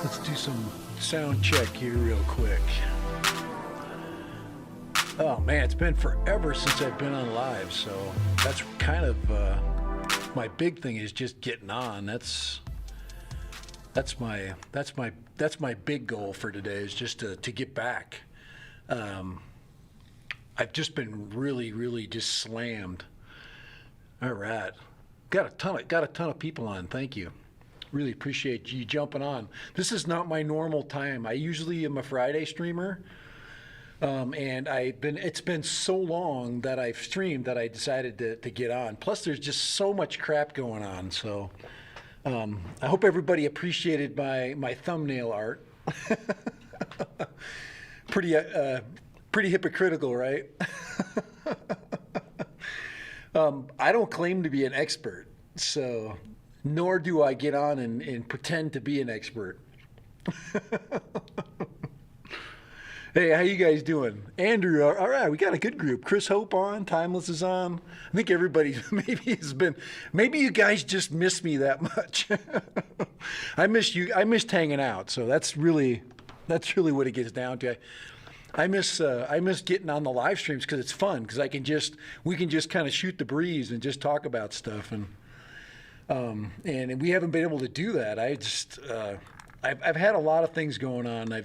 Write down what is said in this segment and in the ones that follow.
Let's do some sound check here real quick. Oh man, it's been forever since I've been on live, so that's kind of my big thing is just getting on. That's my big goal for today is just to get back. I've just been really just slammed. All right, got a ton of people on. Thank you. Really appreciate you jumping on. This is not my normal time. I usually am a Friday streamer, and it's been so long that I've streamed that I decided to get on. Plus, there's just so much crap going on. So I hope everybody appreciated my thumbnail art. Pretty hypocritical, right? I don't claim to be an expert, so nor do I get on and pretend to be an expert. Hey, how you guys doing? Andrew, all right, we got a good group. Chris Hope on, Timeless is on. I think everybody maybe you guys just miss me that much. I missed hanging out, so that's really what it gets down to. I miss getting on the live streams because it's fun, because we can just kind of shoot the breeze and just talk about stuff, and we haven't been able to do that. I've had a lot of things going on. I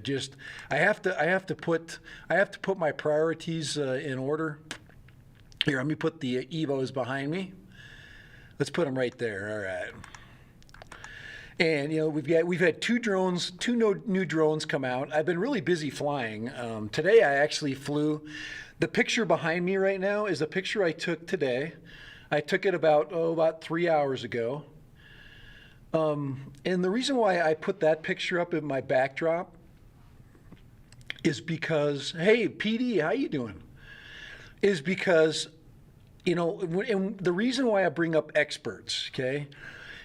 have to put my priorities in order. Here, let me put the Evos behind me. Let's put them right there. All right. And we've had two new drones come out. I've been really busy flying. Today I actually flew. The picture behind me right now is a picture I took today. I took it about 3 hours ago. And the reason why I put that picture up in my backdrop is because, hey, PD, how you doing? Is because, and the reason why I bring up experts, okay,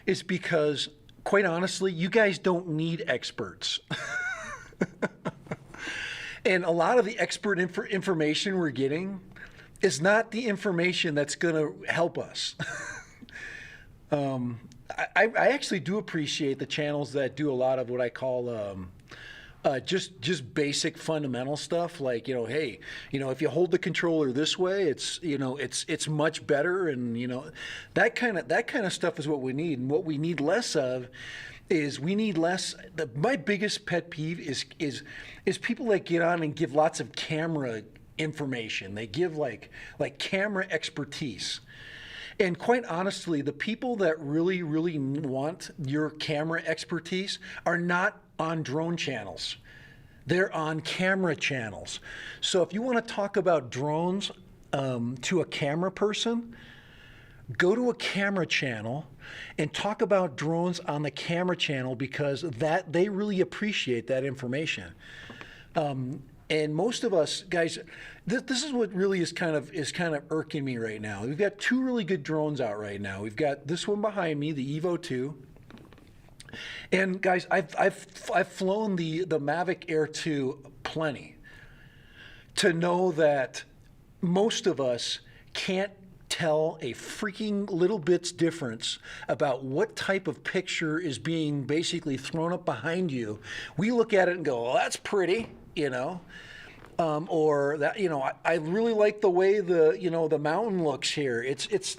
is because, quite honestly, you guys don't need experts. And a lot of the expert information we're getting is not the information that's going to help us. I actually do appreciate the channels that do a lot of what I call just basic fundamental stuff, like, hey, if you hold the controller this way, it's much better, and that kind of stuff is what we need. And what we need less of is my biggest pet peeve is people that get on and give lots of camera information. They give like camera expertise. And quite honestly, the people that really want your camera expertise are not on drone channels. They're on camera channels. So if you want to talk about drones to a camera person, go to a camera channel and talk about drones on the camera channel, because they really appreciate that information. And most of us guys, this is what really is kind of irking me right now. We've got two really good drones out right now. We've got this one behind me, the Evo 2. And guys, I've flown the Mavic Air 2 plenty to know that most of us can't tell a freaking little bit's difference about what type of picture is being basically thrown up behind you. We look at it and go, well, that's pretty, or that, I really like the way the mountain looks here. It's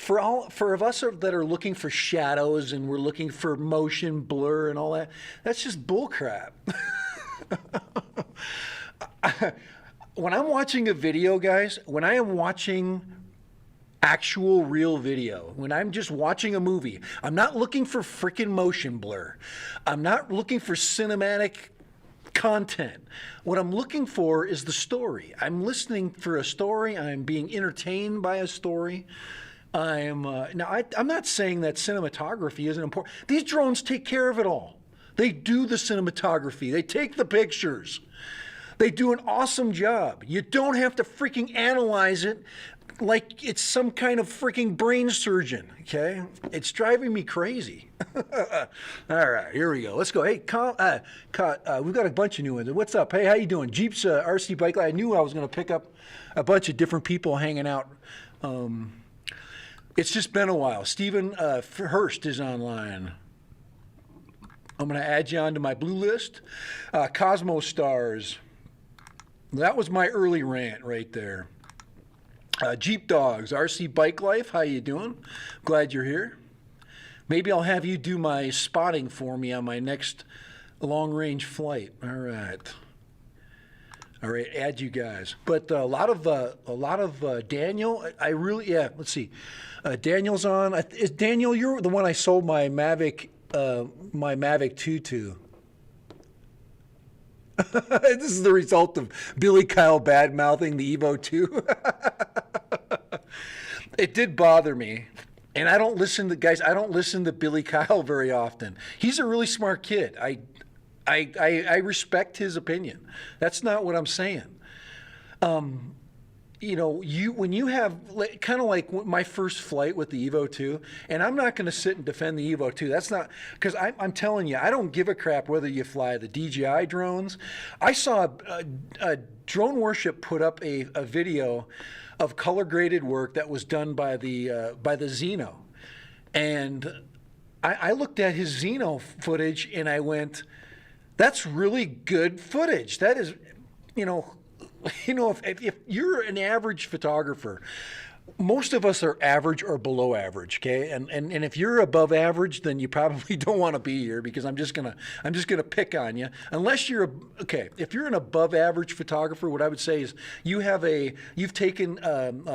for us that are looking for shadows and we're looking for motion blur and all that, that's just bull crap. When I'm watching a video, guys, when I am watching actual real video, when I'm just watching a movie, I'm not looking for freaking motion blur. I'm not looking for cinematic content. What I'm looking for is the story. I'm listening for a story. I'm being entertained by a story. I'm not saying that cinematography isn't important. These drones take care of it all. They do the cinematography. They take the pictures. They do an awesome job. You don't have to freaking analyze it like it's some kind of freaking brain surgeon, okay? It's driving me crazy. All right, here we go. Let's go. Hey, we've got a bunch of new ones. What's up? Hey, how you doing? Jeep's RC Bike Life. I knew I was going to pick up a bunch of different people hanging out. It's just been a while. Stephen Hurst is online. I'm going to add you onto my blue list. Cosmo Stars. That was my early rant right there. Jeep Dogs, RC Bike Life, how you doing? Glad you're here. Maybe I'll have you do my spotting for me on my next long-range flight. All right, add you guys. But a lot of Daniel. I really, yeah. Let's see. Daniel's on. Is Daniel? You're the one I sold my Mavic 2 to. This is the result of Billy Kyle bad-mouthing the Evo 2. It did bother me. And I don't listen to Billy Kyle very often. He's a really smart kid. I respect his opinion. That's not what I'm saying. When you have kind of like my first flight with the Evo 2, and I'm not going to sit and defend the Evo 2. That's not, because I'm telling you, I don't give a crap whether you fly the DJI drones. I saw a Drone Worship put up a video of color graded work that was done by the Xeno, and I looked at his Xeno footage and I went, that's really good footage. That is, if you're an average photographer, most of us are average or below average, okay? And if you're above average, then you probably don't want to be here, because I'm just gonna pick on you. Unless you're if you're an above average photographer, what I would say is you've taken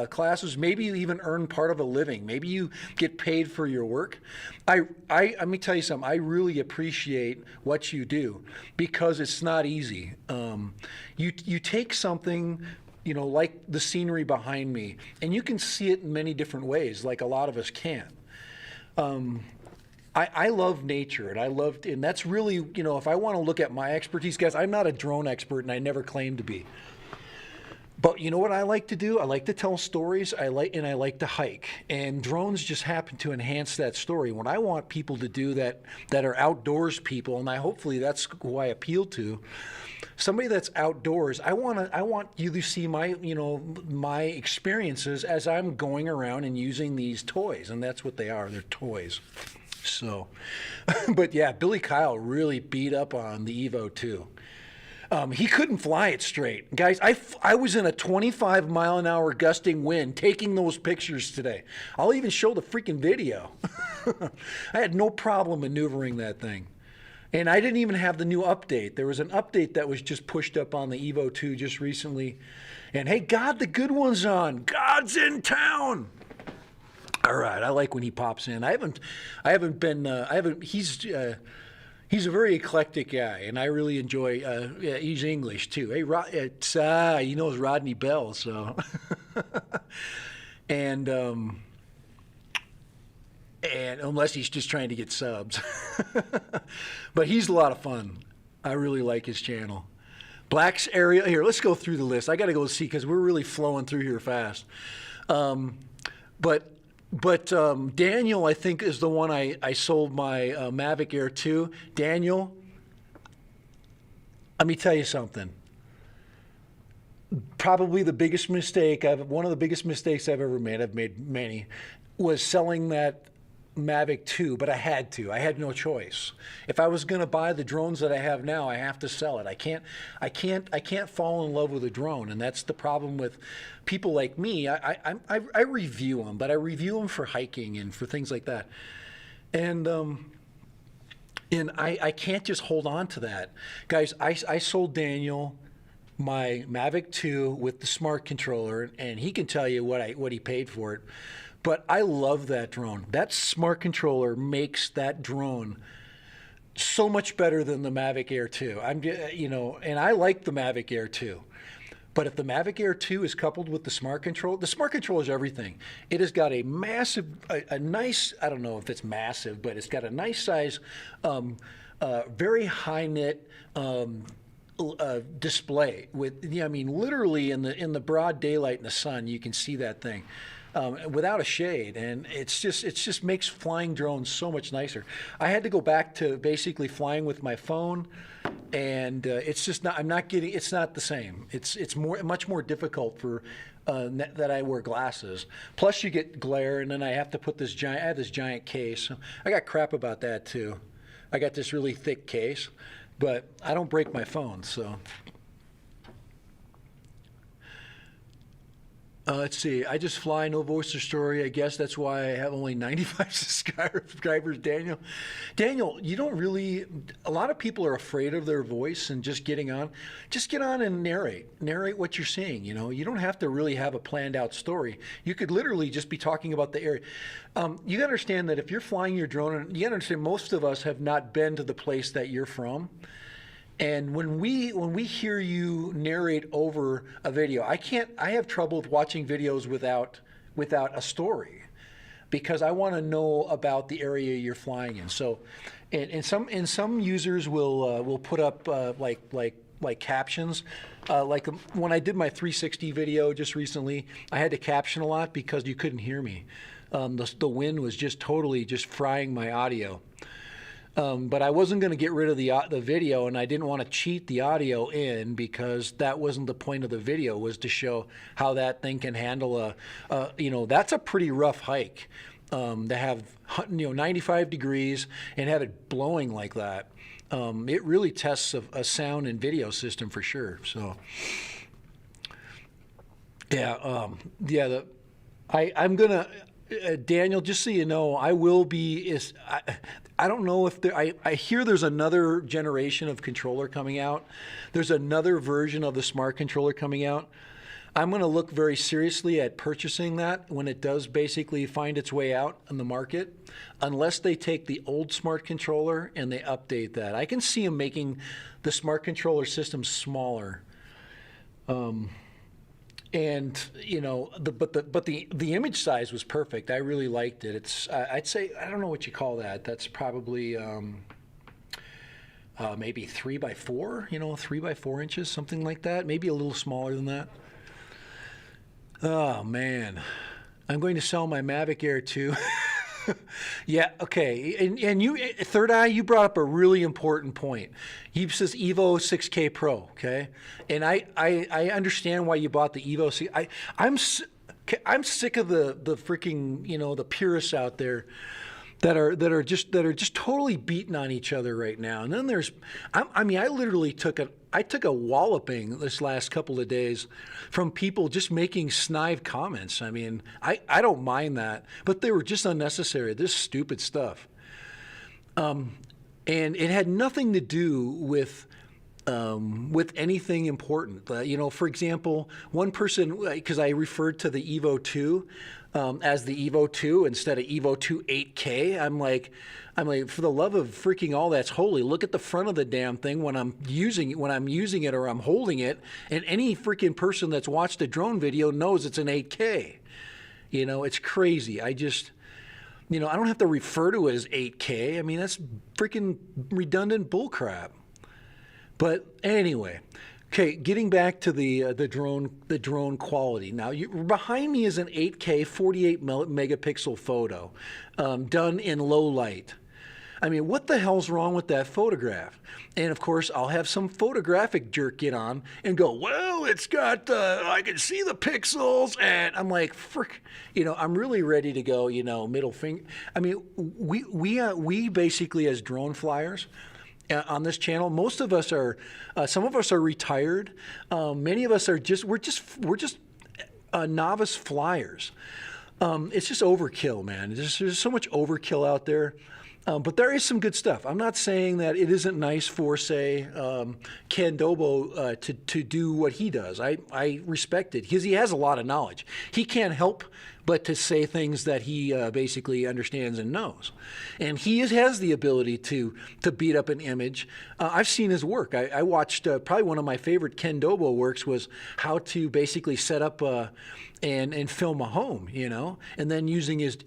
classes, maybe you even earn part of a living, maybe you get paid for your work. Let me tell you something. I really appreciate what you do, because it's not easy. You take something, like the scenery behind me, and you can see it in many different ways, like a lot of us can't. I love nature, and that's really, if I want to look at my expertise, guys, I'm not a drone expert, and I never claimed to be. But you know what I like to do? I like to tell stories. I like to hike, and drones just happen to enhance that story. What I want people to do that are outdoors people, and hopefully that's who I appeal to. Somebody that's outdoors. I want you to see my experiences as I'm going around and using these toys, and that's what they are. They're toys. So, but yeah, Billy Kyle really beat up on the Evo 2. He couldn't fly it straight. Guys, I was in a 25-mile-an-hour gusting wind taking those pictures today. I'll even show the freaking video. I had no problem maneuvering that thing. And I didn't even have the new update. There was an update that was just pushed up on the Evo 2 just recently. And hey, God, the good one's on. God's in town. All right, I like when he pops in. He's a very eclectic guy, and I really enjoy. He's English too. Hey, he knows Rodney Bell, so. and unless he's just trying to get subs, but he's a lot of fun. I really like his channel. Black's area here. Let's go through the list. I got to go see, because we're really flowing through here fast. But Daniel, I think, is the one I sold my Mavic Air to. Daniel, let me tell you something. Probably the biggest mistake, one of the biggest mistakes I've ever made, I've made many, was selling that Mavic 2, but I had to. I had no choice. If I was going to buy the drones that I have now, I have to sell it. I can't fall in love with a drone, and that's the problem with people like me. I review them, but I review them for hiking and for things like that. And I can't just hold on to that. Guys, I sold Daniel my Mavic 2 with the smart controller, and he can tell you what he paid for it. But I love that drone. That smart controller makes that drone so much better than the Mavic Air 2. And I like the Mavic Air 2. But if the Mavic Air 2 is coupled with the smart control is everything. It has got a massive, a nice, I don't know if it's massive, but it's got a nice size, very high nit display with, literally in the broad daylight in the sun, you can see that thing. Without a shade, and it just makes flying drones so much nicer. I had to go back to basically flying with my phone, and it's just not. It's not the same. It's much more difficult for that I wear glasses. Plus, you get glare, and then I have to put this giant. I have this giant case. I got crap about that too. I got this really thick case, but I don't break my phone, so. Let's see. I just fly, no voice or story. I guess that's why I have only 95 subscribers, Daniel. Daniel, you don't really. A lot of people are afraid of their voice and just getting on. Just get on and narrate. Narrate what you're seeing. You know, you don't have to really have a planned out story. You could literally just be talking about the area. You got to understand that if you're flying your drone, you got to understand most of us have not been to the place that you're from. And when we hear you narrate over a video, I have trouble with watching videos without a story, because I want to know about the area you're flying in. So, and some users will put up like captions. Like when I did my 360 video just recently, I had to caption a lot because you couldn't hear me. The wind was just totally just frying my audio. But I wasn't going to get rid of the video, and I didn't want to cheat the audio in, because that wasn't the point of the video, was to show how that thing can handle that's a pretty rough hike, to have 95 degrees and have it blowing like that. It really tests a sound and video system for sure. So I'm gonna. Daniel, just so you know, I will be. I don't know if I hear there's another generation of controller coming out. There's another version of the smart controller coming out. I'm going to look very seriously at purchasing that when it does basically find its way out in the market, unless they take the old smart controller and they update that. I can see them making the smart controller system smaller. And but the image size was perfect. I really liked it. It's I'd say, I don't know what you call that. That's probably maybe 3x4. 3x4 inches, something like that. Maybe a little smaller than that. Oh man, I'm going to sell my Mavic Air too. Yeah, okay. And you, Third Eye, you brought up a really important point. He says Evo 6K Pro, okay? And I understand why you bought the Evo 6. I'm sick of the freaking, the purists out there that are just totally beating on each other right now. And then there's, I literally took a walloping this last couple of days from people just making snide comments. I mean, I don't mind that, but they were just unnecessary. This stupid stuff. And it had nothing to do with anything important. For example, one person, because I referred to the Evo 2 as the Evo 2 instead of Evo 2 8K, I'm like, for the love of freaking all that's holy, look at the front of the damn thing when I'm using it or I'm holding it, and any freaking person that's watched a drone video knows it's an 8K. It's crazy. I just, I don't have to refer to it as 8K. I mean, that's freaking redundant bullcrap. But anyway, okay, getting back to the drone quality. Now, behind me is an 8K 48 megapixel photo done in low light. I mean, what the hell's wrong with that photograph? And of course, I'll have some photographic jerk get on and go, well, it's got, I can see the pixels. And I'm like, frick, I'm really ready to go, middle finger. I mean, we basically, as drone flyers, on this channel, most of us are, some of us are retired. Many of us are we're just novice flyers. It's just overkill, man. There's so much overkill out there. But there is some good stuff. I'm not saying that it isn't nice for, say, Ken Dobo to do what he does. I respect it because he has a lot of knowledge. He can't help but to say things that he basically understands and knows. And he has the ability to beat up an image. I've seen his work. I watched probably one of my favorite Ken Dobo works was how to basically set up and film a home, and then using his,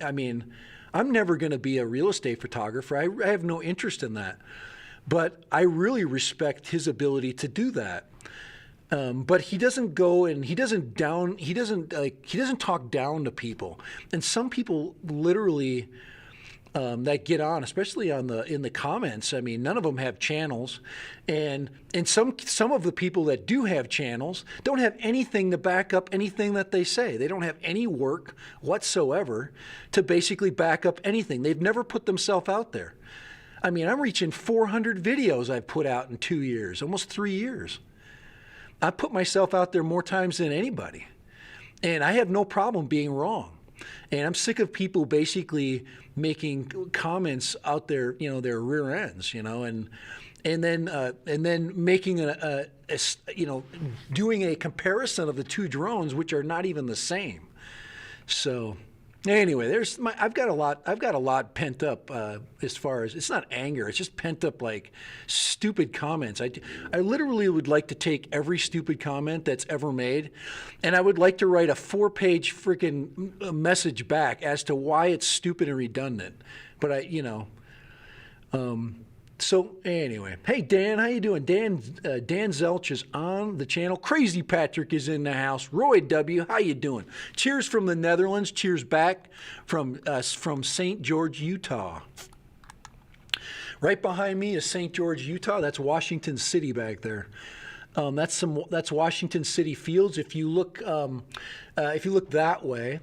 I'm never going to be a real estate photographer. I have no interest in that. But I really respect his ability to do that. But he doesn't go and he doesn't talk down to people. And some people literally that get on, especially in the comments. I mean, none of them have channels, and some of the people that do have channels don't have anything to back up anything that they say. They don't have any work whatsoever to basically back up anything. They've never put themselves out there. I mean, I'm reaching 400 videos I've put out in 2 years, almost 3 years. I put myself out there more times than anybody. And I have no problem being wrong. And I'm sick of people basically making comments out there, you know, their rear ends, you know, and then making you know, doing a comparison of the two drones, which are not even the same. So anyway, I've got a lot pent up as far as, it's not anger, it's just pent up like stupid comments. I literally would like to take every stupid comment that's ever made, and I would like to write a 4-page freaking message back as to why it's stupid and redundant. But so anyway, hey Dan, how you doing? Dan Zelch is on the channel. Crazy Patrick is in the house. Roy W, how you doing? Cheers from the Netherlands. Cheers back from St. George, Utah. Right behind me is St. George, Utah. That's Washington City back there. That's Washington City Fields. If you look that way,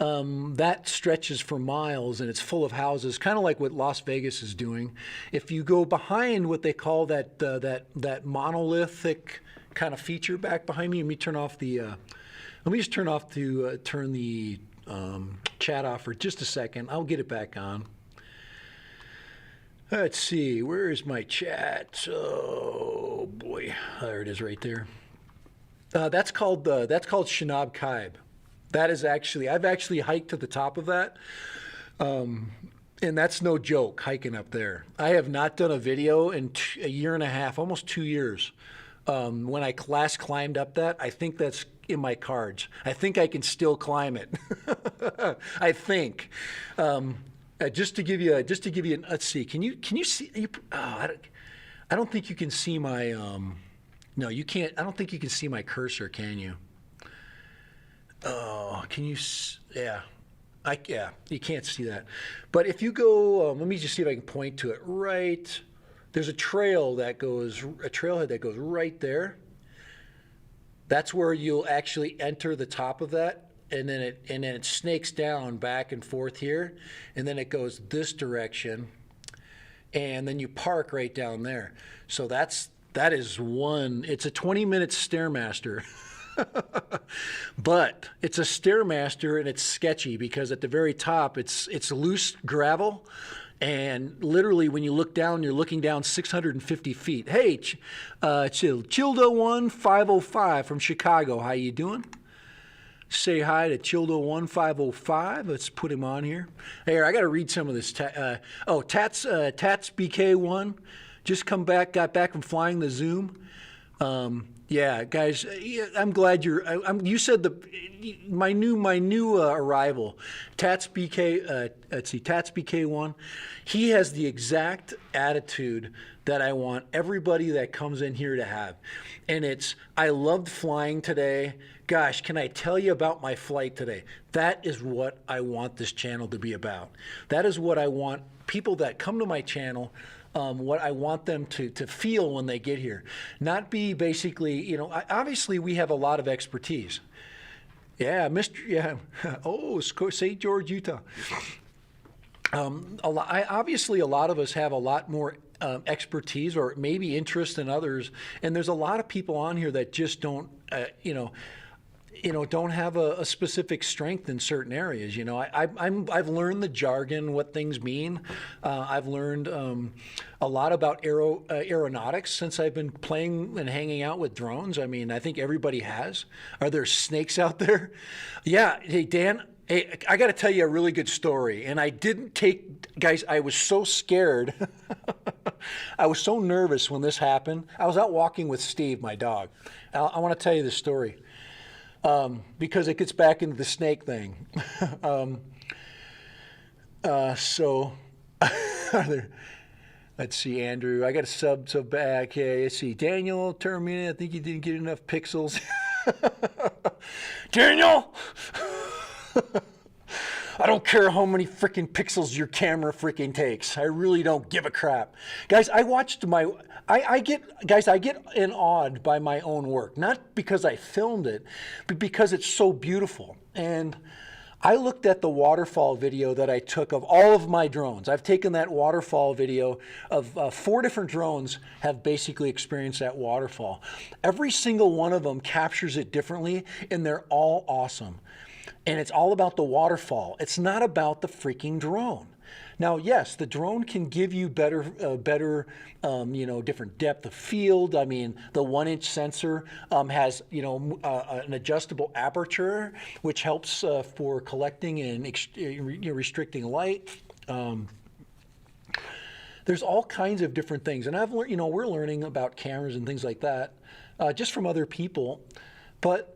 that stretches for miles and it's full of houses, kind of like what Las Vegas is doing. If you go behind what they call that monolithic kind of feature back behind me, let me just turn the chat off for just a second. I'll get it back on. Let's see, where is my chat? Oh boy, there it is right there. That's called Shinab Kaib. That is I've actually hiked to the top of that. And that's no joke, hiking up there. I have not done a video in a year and a half, almost 2 years. When I last climbed up that, I think that's in my cards. I think I can still climb it. I think. Just to give you an, let's see, can you see, I don't think you can see my, no, you can't, I don't think you can see my cursor, can you? Oh, can you, yeah, you can't see that. But if you go, let me just see if I can point to it right, there's a trailhead that goes right there. That's where you'll actually enter the top of that. And then it snakes down back and forth here, and then it goes this direction, and then you park right down there. So that is one. It's a 20-minute Stairmaster, but it's a Stairmaster and it's sketchy because at the very top it's loose gravel, and literally when you look down, you're looking down 650 feet. Hey, Childo1505 from Chicago, how you doing? Say hi to Childo1505. Let's put him on here. Here, I got to read some of this. Tats BK1 just got back from flying the Zoom. Yeah, guys, I'm glad you said my new arrival, Tats BK. Let's see, Tats BK1. He has the exact attitude that I want everybody that comes in here to have, and it's, I loved flying today. Gosh, can I tell you about my flight today? That is what I want this channel to be about. That is what I want people that come to my channel, what I want them to feel when they get here. Not be basically, you know, obviously we have a lot of expertise. Yeah, oh, St. George, Utah. Obviously a lot of us have a lot more expertise or maybe interest than others. And there's a lot of people on here that just don't, don't have a specific strength in certain areas. You know, I've learned the jargon, what things mean. I've learned a lot about aeronautics since I've been playing and hanging out with drones. I mean, I think everybody has. Are there snakes out there? Yeah. Hey, Dan, hey, I got to tell you a really good story. And I didn't guys, I was so scared. I was so nervous when this happened. I was out walking with Steve, my dog. I want to tell you this story. Because it gets back into the snake thing. So, let's see, Andrew. I got a sub back. Okay, let's see. Daniel, terminated. I think you didn't get enough pixels. Daniel! I don't care how many freaking pixels your camera freaking takes. I really don't give a crap. Guys, I get awed by my own work, not because I filmed it, but because it's so beautiful. And I looked at the waterfall video that I took of all of my drones. I've taken that waterfall video of 4 different drones have basically experienced that waterfall. Every single one of them captures it differently, and they're all awesome. And it's all about the waterfall. It's not about the freaking drone. Now, yes, the drone can give you better, different depth of field. I mean, the 1-inch sensor has, an adjustable aperture, which helps for collecting and restricting light. There's all kinds of different things, and I've learned, we're learning about cameras and things like that just from other people, but.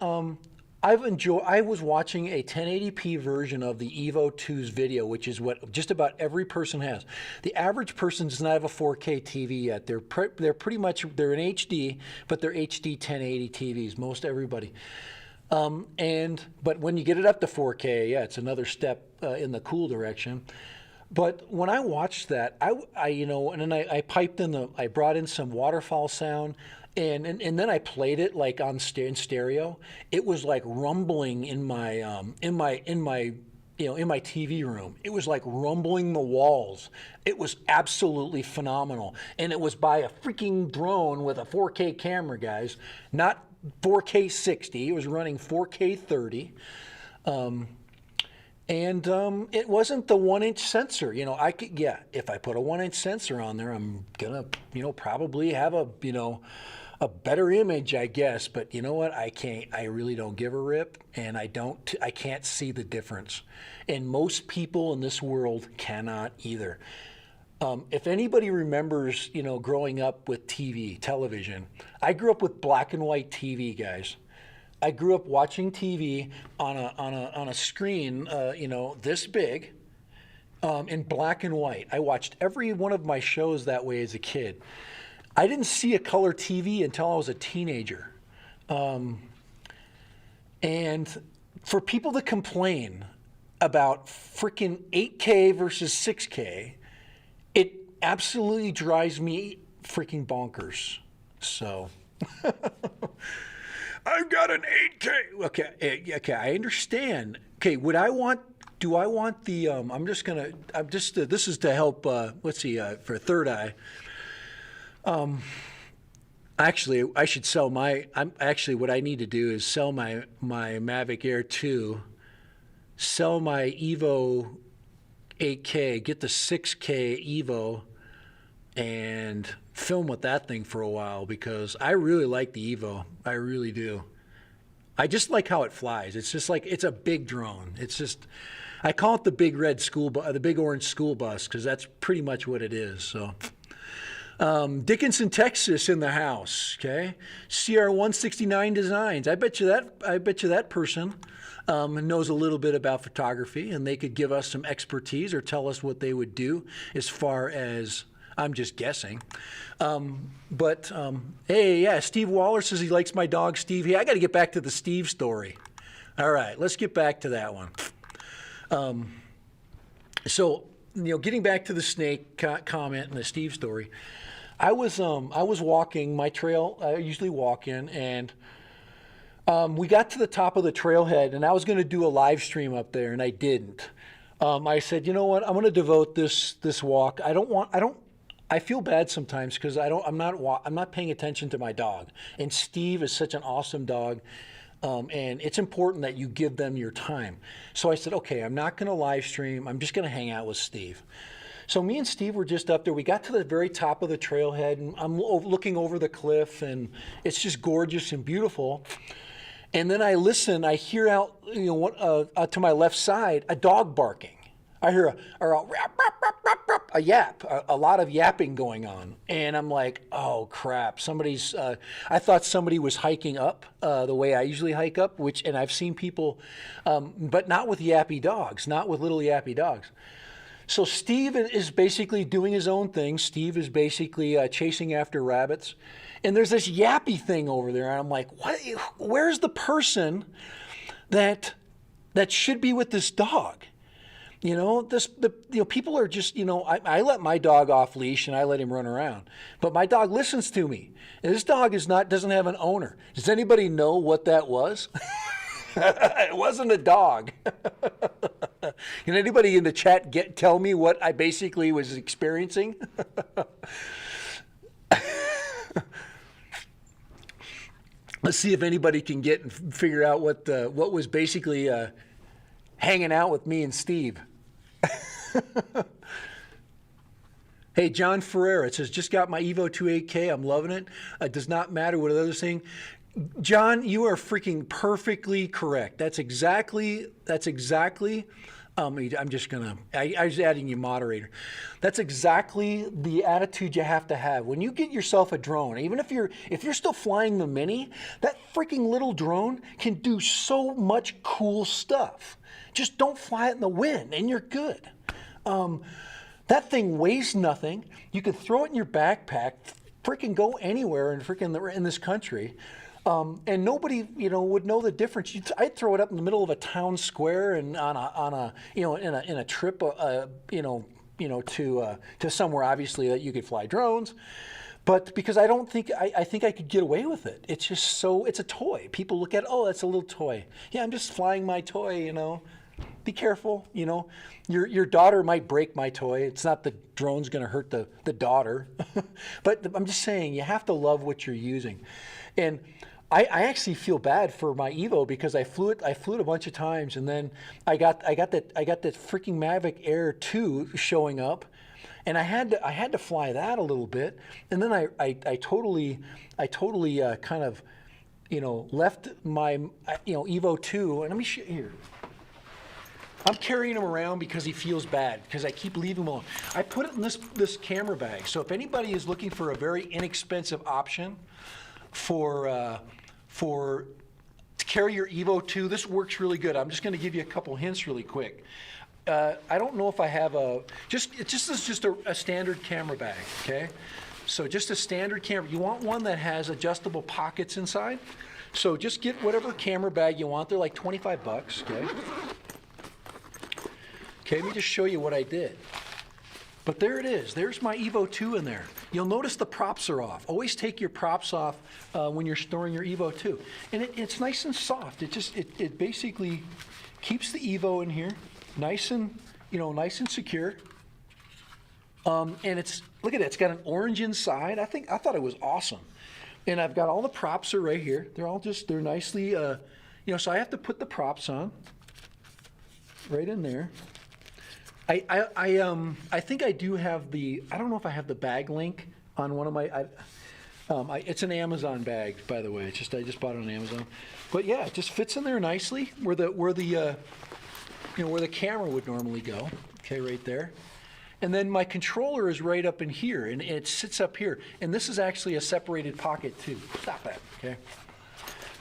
I was watching a 1080p version of the Evo 2's video, which is what just about every person has. The average person does not have a 4K TV yet. They're pretty much, they're in HD, but they're HD 1080 TVs, most everybody. But when you get it up to 4K, yeah, it's another step in the cool direction. But when I watched that, and then I piped in I brought in some waterfall sound. And then I played it like in stereo. It was like rumbling in my TV room. It was like rumbling the walls. It was absolutely phenomenal. And it was by a freaking drone with a 4K camera, guys. Not 4K 60. It was running 4K 30. It wasn't the 1-inch sensor. If I put a 1-inch sensor on there, I'm gonna, probably have a better image, I guess, but you know what? I really don't give a rip, and I can't see the difference. And most people in this world cannot either. If anybody remembers, growing up with television, I grew up with black and white TV, guys. I grew up watching TV on a screen, this big, in black and white. I watched every one of my shows that way as a kid. I didn't see a color TV until I was a teenager. And for people to complain about freaking 8K versus 6K, it absolutely drives me freaking bonkers. So, I've got an 8K. Okay, I understand. Okay, do I want the, this is to help, for Third Eye. Actually, I should sell what I need to do is sell my Mavic Air 2, sell my Evo 8K, get the 6K Evo, and film with that thing for a while, because I really like the Evo. I really do. I just like how it flies. It's just like, it's a big drone. It's just, I call it the big the big orange school bus, because that's pretty much what it is, so. Dickinson, Texas in the house, okay? CR169 Designs. I bet you that person knows a little bit about photography, and they could give us some expertise or tell us what they would do as far as, I'm just guessing. Hey, yeah, Steve Waller says he likes my dog, Steve. Hey, I got to get back to the Steve story. All right, let's get back to that one. Getting back to the snake comment and the Steve story, I was walking my trail I usually walk in, and we got to the top of the trailhead, and I was going to do a live stream up there, and I didn't. I said, you know what? I'm going to devote this walk. I feel bad sometimes because I'm not paying attention to my dog, and Steve is such an awesome dog. And it's important that you give them your time. So I said, okay, I'm not going to live stream. I'm just going to hang out with Steve. So me and Steve were just up there. We got to the very top of the trailhead, and I'm looking over the cliff, and it's just gorgeous and beautiful. And then I listen. I hear out, to my left side, a dog barking. I hear a yap, a lot of yapping going on. And I'm like, oh crap, I thought somebody was hiking up the way I usually hike up, and I've seen people, but not with yappy dogs, not with little yappy dogs. So Steve is basically doing his own thing. Steve is basically chasing after rabbits. And there's this yappy thing over there. And I'm like, what? Where's the person that should be with this dog? People are just, I let my dog off leash and I let him run around, but my dog listens to me. And this dog doesn't have an owner. Does anybody know what that was? It wasn't a dog. Can anybody in the chat tell me what I basically was experiencing? Let's see if anybody can get and figure out what was basically hanging out with me and Steve. Hey, John Ferreira, it says, just got my Evo 2 8K. I'm loving it. It does not matter what other thing. John, you are freaking perfectly correct. That's exactly, I'm just gonna, I was adding you moderator. That's exactly the attitude you have to have. When you get yourself a drone, even if you're still flying the Mini, that freaking little drone can do so much cool stuff. Just don't fly it in the wind and you're good. That thing weighs nothing. You can throw it in your backpack, freaking go anywhere in this country. And nobody, would know the difference. I'd throw it up in the middle of a town square and on a in a trip, to somewhere obviously that you could fly drones. But because I think I could get away with it. It's just it's a toy. People look at it, oh, that's a little toy. Yeah, I'm just flying my toy, Be careful, Your daughter might break my toy. It's not the drone's going to hurt the daughter. But I'm just saying, you have to love what you're using. And I actually feel bad for my Evo because I flew it a bunch of times, and then I got that freaking Mavic Air 2 showing up, and I had to fly that a little bit, and then I totally kind of left my Evo 2, and let me show you here. I'm carrying him around because he feels bad, because I keep leaving him alone. I put it in this camera bag, so if anybody is looking for a very inexpensive option to carry your Evo 2, this works really good. I'm just going to give you a couple hints really quick. I don't know if I have it's just a standard camera bag, okay? So just a standard camera. You want one that has adjustable pockets inside. So just get whatever camera bag you want. They're like 25 bucks, okay? Okay, let me just show you what I did. But there it is. There's my Evo 2 in there. You'll notice the props are off. Always take your props off when you're storing your Evo 2. And it's nice and soft. It basically keeps the Evo in here nice and secure. And look at it. It's got an orange inside. I thought it was awesome. And I've got all the props are right here. They're nicely, so I have to put the props on right in there. I think I do have I don't know if I have the bag link on one of my, it's an Amazon bag, by the way. I just bought it on Amazon. But yeah, it just fits in there nicely where the camera would normally go. Okay, right there. And then my controller is right up in here, and it sits up here. And this is actually a separated pocket too. Stop that, okay?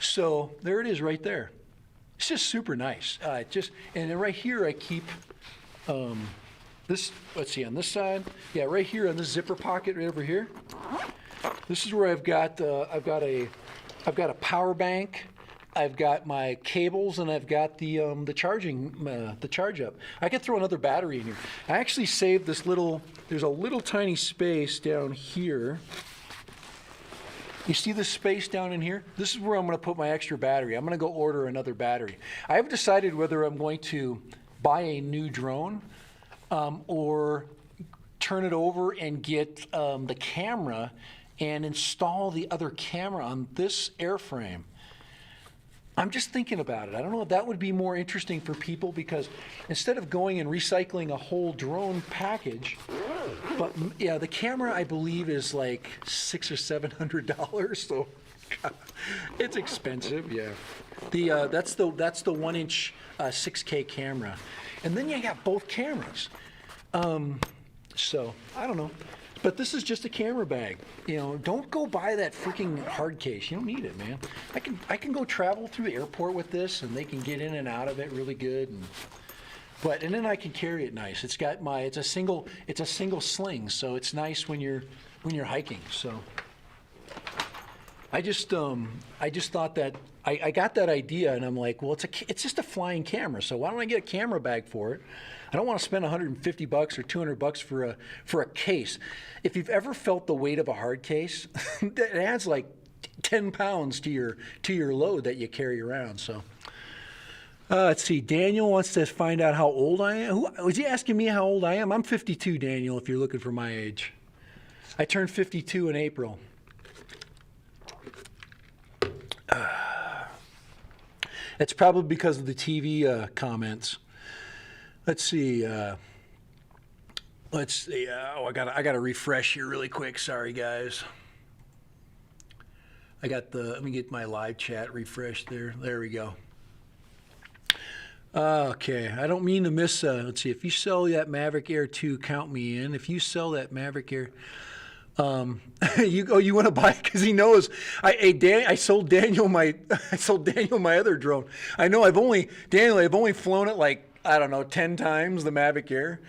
So there it is right there. It's just super nice. And then right here I keep, this, let's see, on this side, yeah, right here on this zipper pocket right over here. This is where I've got a power bank, I've got my cables, and I've got the charge up. I could throw another battery in here. I actually saved there's a little tiny space down here. You see this space down in here? This is where I'm going to put my extra battery. I'm going to go order another battery. I haven't decided whether I'm going to buy a new drone or turn it over and get the camera and install the other camera on this airframe. I'm just thinking about it. I don't know if that would be more interesting for people, because instead of going and recycling a whole drone package, but yeah, the camera I believe is like $600 or $700. So it's expensive. Yeah, that's the 1-inch 6K camera, and then you got both cameras. So I don't know. But this is just a camera bag. Don't go buy that freaking hard case. You don't need it, man. I can go travel through the airport with this, and they can get in and out of it really good. And then I can carry it nice. It's got it's a single sling, so it's nice when you're hiking. So I just thought that I got that idea, and I'm like, well, it's just a flying camera, so why don't I get a camera bag for it? I don't want to spend $150 or $200 for a case. If you've ever felt the weight of a hard case, it adds like 10 pounds to your load that you carry around. So Let's see. Daniel wants to find out how old I am. Who was he asking me how old I am? I'm 52, Daniel, if you're looking for my age. I turned 52 in April. It's probably because of the TV comments. Let's see. Let's see. I gotta refresh here really quick. Sorry, guys. Let me get my live chat refreshed there. There we go. Okay, I don't mean to miss, let's see, if you sell that Mavic Air 2, count me in. If you sell that Mavic Air, you want to buy it because he knows. I sold Daniel my other drone. I know I've only flown it like, I don't know, 10 times, the Mavic Air.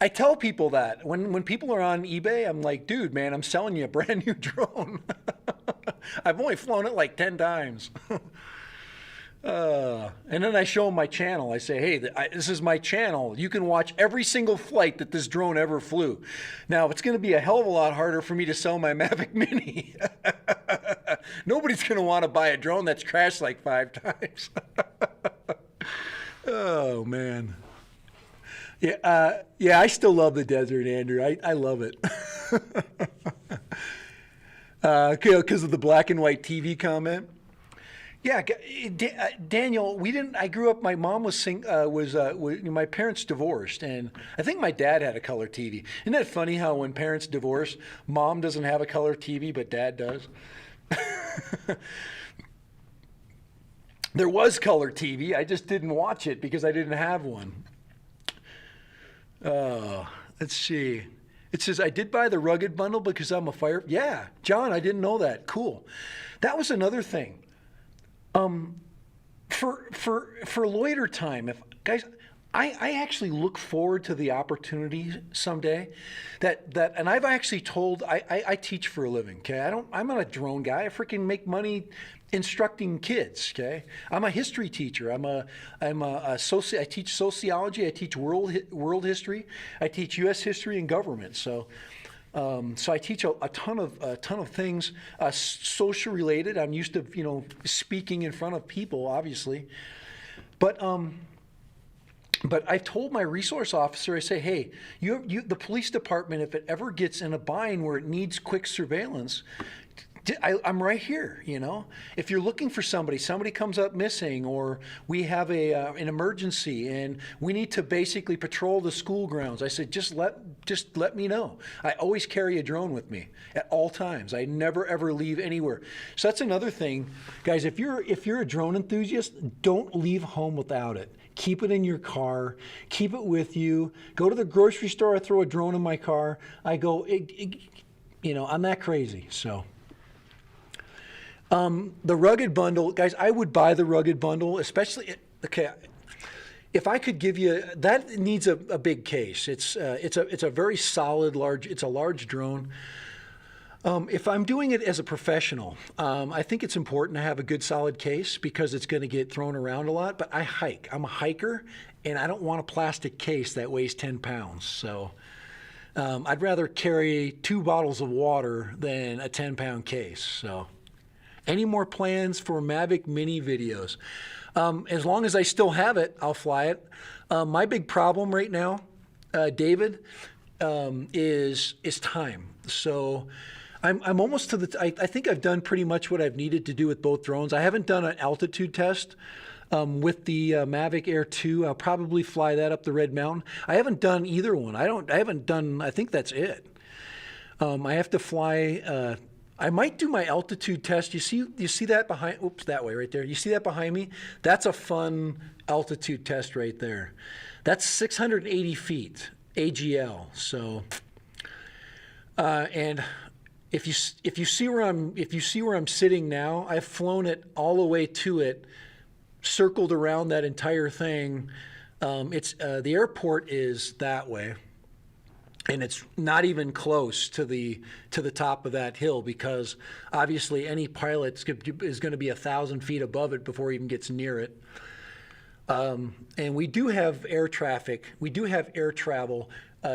I tell people that when people are on eBay, I'm like, dude, man, I'm selling you a brand new drone. I've only flown it like 10 times. And then I show them my channel. I say, hey, this is my channel. You can watch every single flight that this drone ever flew. Now, it's going to be a hell of a lot harder for me to sell my Mavic Mini. Nobody's going to want to buy a drone that's crashed like 5 times. Oh, man. Yeah, I still love the desert, Andrew. I love it. Because of the black and white TV comment. Yeah, Daniel, I grew up. My mom my parents divorced, and I think my dad had a color TV. Isn't that funny how when parents divorce, mom doesn't have a color TV, but dad does? There was color TV. I just didn't watch it because I didn't have one. Let's see. It says, I did buy the rugged bundle because I'm a fire. Yeah, John, I didn't know that. Cool. That was another thing. For loiter time, guys, I actually look forward to the opportunity someday and I've actually told, I teach for a living, okay? I'm not a drone guy. I freaking make money instructing kids, okay? I'm a history teacher. I teach sociology. I teach world history. I teach U.S. history and government. So I teach a ton of things, social related. I'm used to, speaking in front of people, obviously. But I've told my resource officer, I say, hey, the police department, if it ever gets in a bind where it needs quick surveillance, I'm right here, If you're looking for somebody comes up missing, or we have an emergency and we need to basically patrol the school grounds, I said, just let me know. I always carry a drone with me at all times. I never ever leave anywhere. So that's another thing, guys. If you're a drone enthusiast, don't leave home without it. Keep it in your car. Keep it with you. Go to the grocery store. I throw a drone in my car. I go, I'm that crazy. So. The rugged bundle, guys, I would buy the rugged bundle, especially, okay, if I could give you, that needs a big case. It's a very solid, it's a large drone. If I'm doing it as a professional, I think it's important to have a good solid case because it's going to get thrown around a lot, but I hike. I'm a hiker, and I don't want a plastic case that weighs 10 pounds. So I'd rather carry 2 bottles of water than a 10-pound case. So. Any more plans for Mavic Mini videos? As long as I still have it, I'll fly it. My big problem right now, David, is time. So I'm almost to I think I've done pretty much what I've needed to do with both drones. I haven't done an altitude test with the Mavic Air 2. I'll probably fly that up the Red Mountain. I haven't done either one. I think that's it. I have to fly. I might do my altitude test. You see that behind, oops, that way right there. You see that behind me? That's a fun altitude test right there. That's 680 feet, AGL. So, and if you see where I'm sitting now, I've flown it all the way to it, circled around that entire thing. The airport is that way. And it's not even close to the top of that hill because obviously any pilot is going to be 1,000 feet above it before he even gets near it. And we do have air traffic. We do have air travel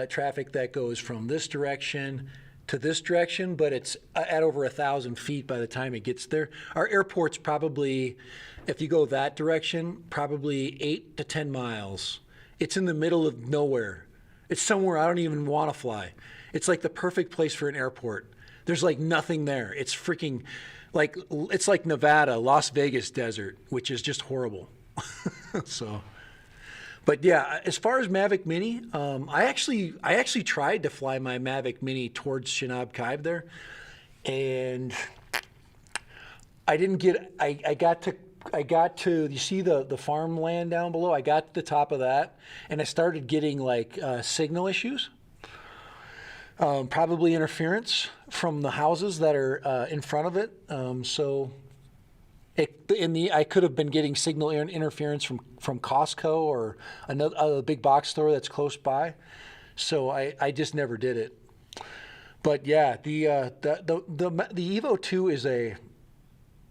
traffic that goes from this direction to this direction, but it's at over 1,000 feet by the time it gets there. Our airport's probably, if you go that direction, probably 8 to 10 miles. It's in the middle of nowhere. It's somewhere I don't even want to fly. It's like the perfect place for an airport. There's like nothing there. It's freaking like, it's like Nevada, Las Vegas desert, which is just horrible. So, but yeah, as far as Mavic Mini, I actually tried to fly my Mavic Mini towards Chenab Caib there, and I didn't get. I got to. You see the farmland down below? I got to the top of that, and I started getting like signal issues. Probably interference from the houses that are in front of it. I could have been getting signal interference from Costco or another big box store that's close by. So I just never did it. But yeah, the Evo 2 is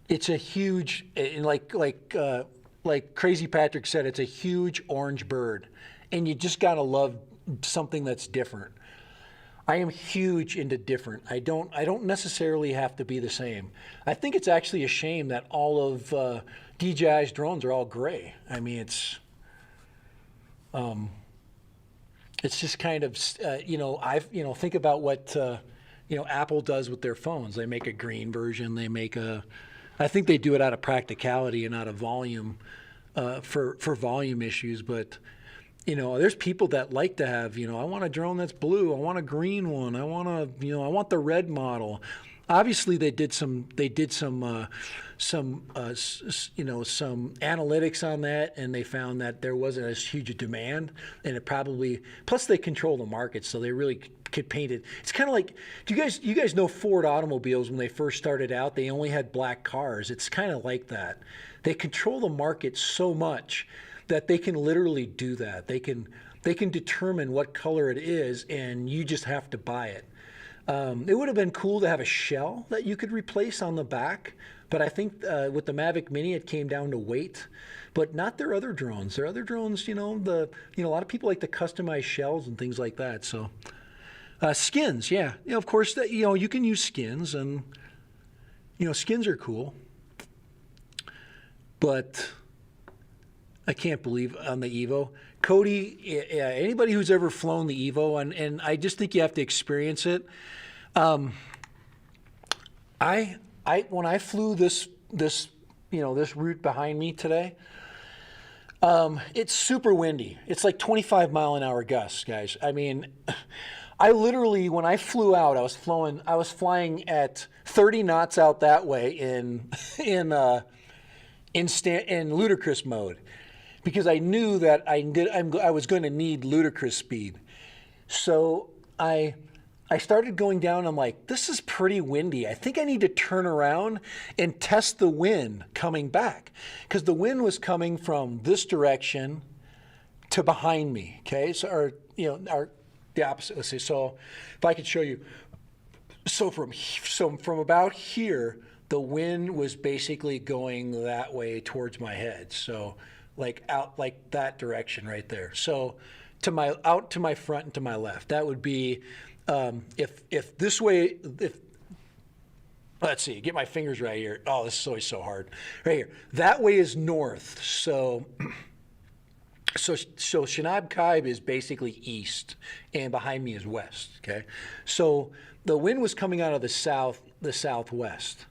it's a huge, and like Crazy Patrick said, it's a huge orange bird, and you just gotta love something that's different. I am huge into different. I don't necessarily have to be the same. I think it's actually a shame that all of DJI's drones are all gray. I mean, it's just kind of think about what Apple does with their phones. They make a green version. I think they do it out of practicality and out of volume for volume issues, but. There's people that like to have, I want a drone that's blue. I want a green one. I want the red model. Obviously, they did some analytics on that, and they found that there wasn't as huge a demand, and it probably, plus they control the market, so they really could paint it. It's kind of like, you guys know Ford automobiles when they first started out, they only had black cars. It's kind of like that. They control the market so much that they can literally do that. They can determine what color it is, and you just have to buy it. It would have been cool to have a shell that you could replace on the back, but I think with the Mavic Mini, it came down to weight. But not their other drones. Their other drones, a lot of people like to customize shells and things like that. So skins, yeah, of course, you can use skins, and skins are cool, but. I can't believe on the Evo. Cody, anybody who's ever flown the Evo, and I just think you have to experience it. When I flew this route behind me today, it's super windy. It's like 25-mile-an-hour gusts, guys. I mean, I literally, when I flew out, I was flying at 30 knots out that way in ludicrous mode. Because I knew that I was going to need ludicrous speed. So I started going down. I'm like, this is pretty windy. I think I need to turn around and test the wind coming back. Because the wind was coming from this direction to behind me, okay? So, the opposite, let's say. So if I could show you. So from about here, the wind was basically going that way towards my head. So like out like that direction right there. So out to my front and to my left. That would be if this way, let's see, get my fingers right here. Oh, this is always so hard. Right here. That way is north. So Chenab Caib is basically east, and behind me is west. Okay. So the wind was coming out of the southwest.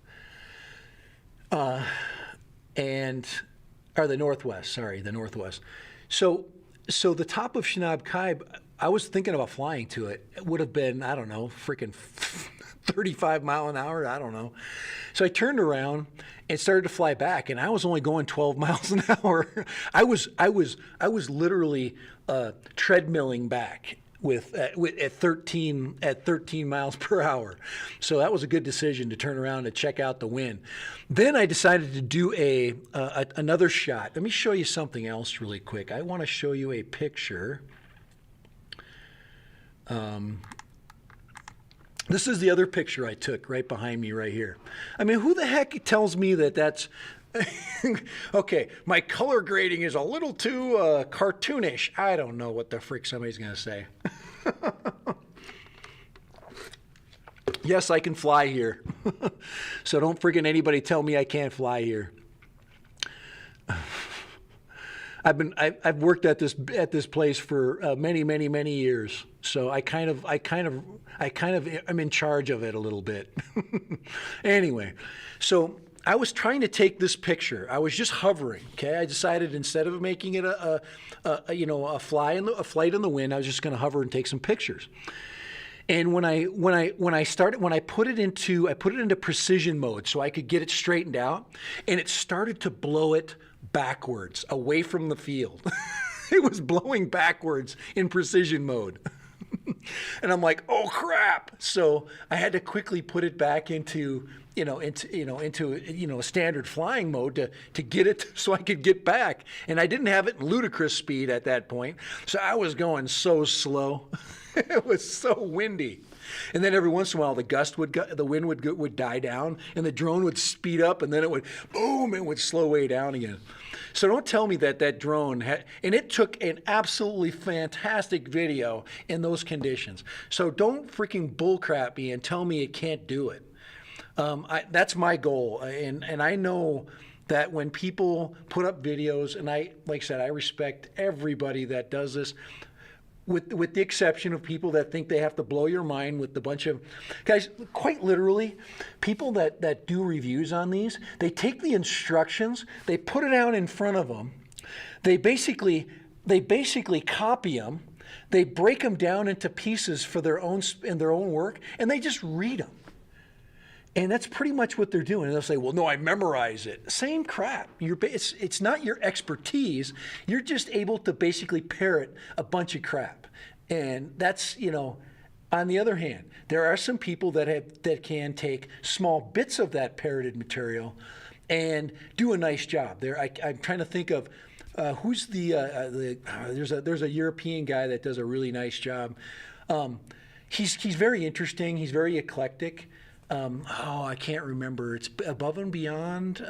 Or the northwest, sorry, the northwest. So the top of Chenab Caib, I was thinking about flying to it. It would have been, I don't know, freaking 35 mile an hour, I don't know. So I turned around and started to fly back, and I was only going 12 miles an hour. I was literally treadmilling back at 13 miles per hour. So that was a good decision to turn around and check out the wind. Then I decided to do another shot. Let me show you something else really quick. I want to show you a picture. This is the other picture I took right behind me right here. I mean, who the heck tells me that that's okay, my color grading is a little too cartoonish. I don't know what the frick somebody's going to say. Yes, I can fly here. So don't friggin' anybody tell me I can't fly here. I've worked at this place for many years, so I kind of am in charge of it a little bit. Anyway, so I was trying to take this picture. I was just hovering. Okay, I decided instead of making it a flight in the wind, I was just going to hover and take some pictures. And when I put it into precision mode so I could get it straightened out, and it started to blow it backwards away from the field. It was blowing backwards in precision mode. And I'm like, oh crap. So I had to quickly put it back into standard flying mode to get it so I could get back. And I didn't have it in ludicrous speed at that point. So I was going so slow. It was so windy. And then every once in a while, the wind would die down, and the drone would speed up, and then it would boom, and would slow way down again. So don't tell me that drone and it took an absolutely fantastic video in those conditions. So don't freaking bullcrap me and tell me it can't do it. That's my goal, and I know that when people put up videos, and like I said, I respect everybody that does this. With the exception of people that think they have to blow your mind with a bunch of guys, quite literally, people that do reviews on these, they take the instructions, they put it out in front of them, they basically copy them, they break them down into pieces for their own work, and they just read them. And that's pretty much what they're doing. And they'll say, well, no, I memorize it. Same crap. It's not your expertise. You're just able to basically parrot a bunch of crap. And that's, on the other hand, there are some people that can take small bits of that parroted material and do a nice job. I'm trying to think of who's there's a European guy that does a really nice job. He's very interesting. He's very eclectic. I can't remember. It's Above and Beyond.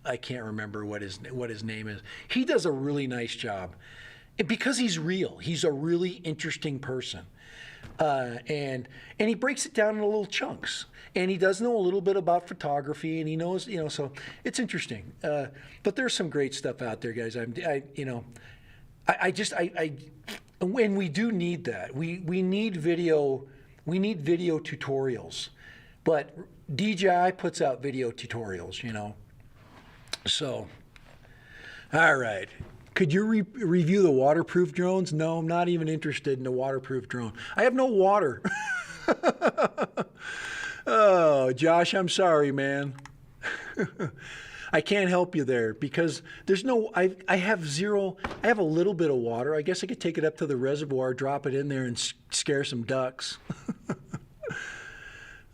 I can't remember what his name is. He does a really nice job because he's real. He's a really interesting person, and he breaks it down into little chunks. And he does know a little bit about photography, and he knows, so it's interesting. But there's some great stuff out there, guys. When we do need that, we need video. We need video tutorials. But DJI puts out video tutorials, So, all right. Could you review the waterproof drones? No, I'm not even interested in a waterproof drone. I have no water. Oh, Josh, I'm sorry, man. I can't help you there because there's no, I have a little bit of water. I guess I could take it up to the reservoir, drop it in there, and scare some ducks.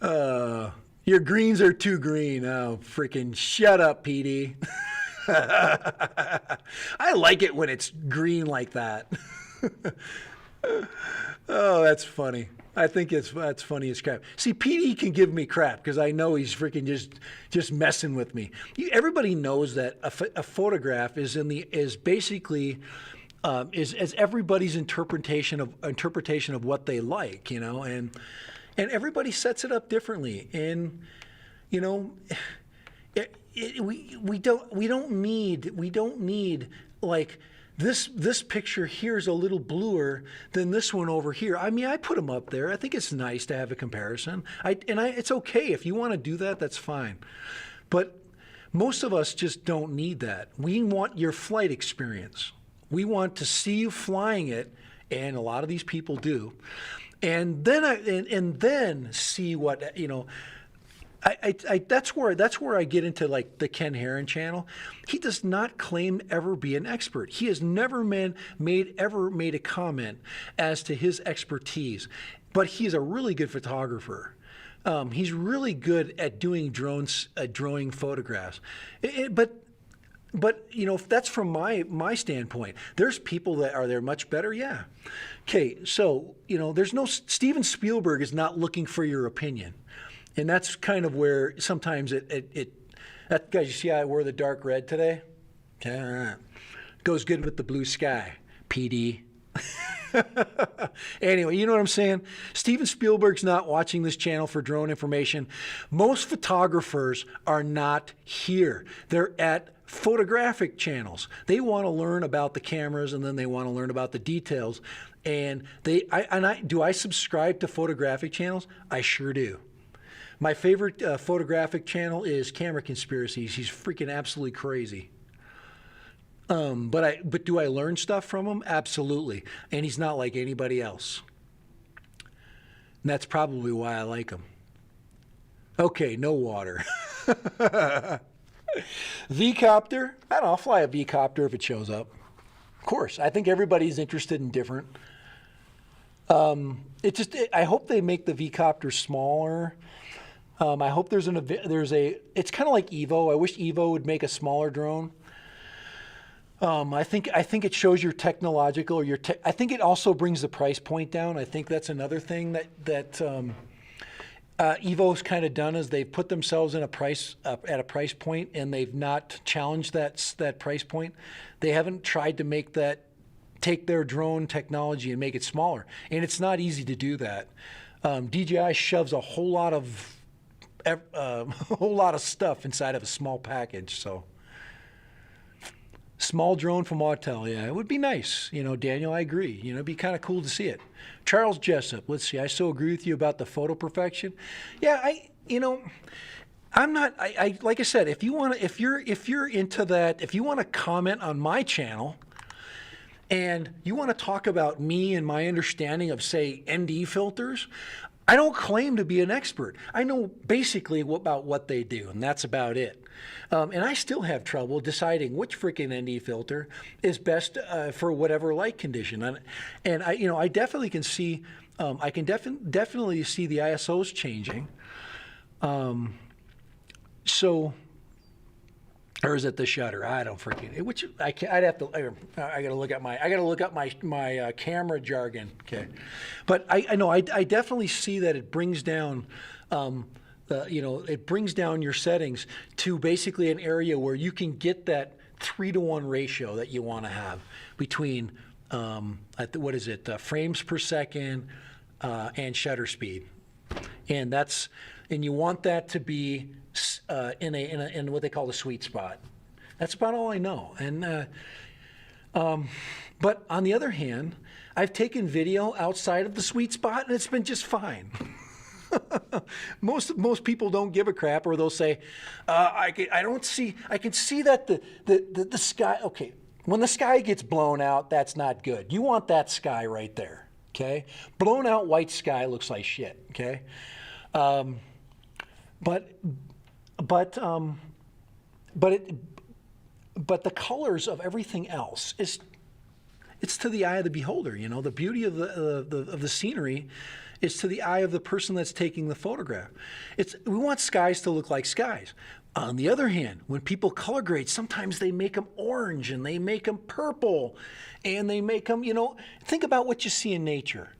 Your greens are too green. Oh, freaking shut up, PD. I like it when it's green like that. Oh, that's funny. I think that's funny as crap. See, PD can give me crap because I know he's freaking just messing with me. Everybody knows that a photograph is basically everybody's interpretation of what they like, and everybody sets it up differently. And we don't need like this picture here is a little bluer than this one over here. I mean, I put them up there. I think it's nice to have a comparison. It's okay if you want to do that. That's fine. But most of us just don't need that. We want your flight experience. We want to see you flying it, and a lot of these people do. And then see what that's where I get into like the Ken Heron channel. He does not claim ever be an expert. He has never made a comment as to his expertise, but he's a really good photographer. He's really good at doing drawing photographs. But if that's from my standpoint. There's people that are there much better, yeah. Okay, so there's no Steven Spielberg is not looking for your opinion, and that's kind of where sometimes that guys. You see how I wore the dark red today? Okay, all right. Goes good with the blue sky, PD. Anyway, you know what I'm saying? Steven Spielberg's not watching this channel for drone information. Most photographers are not here. They're at photographic channels. They want to learn about the cameras, and then they want to learn about the details. And do I subscribe to photographic channels? I sure do. My favorite photographic channel is Camera Conspiracies. He's freaking absolutely crazy. But do I learn stuff from him? Absolutely. And he's not like anybody else. And that's probably why I like him. Okay, no water. V-copter? I don't know, I'll fly a V-copter if it shows up. Of course, I think everybody's interested in different. I hope they make the V-copter smaller. I hope it's kind of like Evo. I wish Evo would make a smaller drone. I think it shows your technological, I think it also brings the price point down. I think that's another thing that Evo's kind of done, is they've put themselves in at a price point, and they've not challenged that price point. They haven't tried to take their drone technology and make it smaller, and it's not easy to do that. DJI shoves a whole lot of stuff inside of a small package, so. Small drone from Autel, yeah, it would be nice. You know, Daniel, I agree. You know, it'd be kind of cool to see it. Charles Jessup, let's see. I so agree with you about the photo perfection. Yeah, I'm not. Like I said, if you're into that, if you want to comment on my channel, and you want to talk about me and my understanding of, say, ND filters, I don't claim to be an expert. I know basically about what they do, and that's about it. And I still have trouble deciding which freaking ND filter is best for whatever light condition. And I definitely can see, I can definitely see the ISOs changing. Or is it the shutter? I don't freaking. Which I'd have to. I gotta look at my camera jargon. Okay, but I know I definitely see that it brings down. It brings down your settings to basically an area where you can get that 3-to-1 ratio that you want to have between frames per second and shutter speed, and you want that to be in what they call the sweet spot. That's about all I know. And but on the other hand, I've taken video outside of the sweet spot, and it's been just fine. Most people don't give a crap, or they'll say, I can see that the sky. Okay, when the sky gets blown out, that's not good. You want that sky right there. Okay, blown out white sky looks like shit. Okay, but the colors of everything else it's to the eye of the beholder. You know, the beauty of the scenery is to the eye of the person that's taking the photograph. We want skies to look like skies. On the other hand, when people color grade, sometimes they make them orange and they make them purple, and they make them, think about what you see in nature.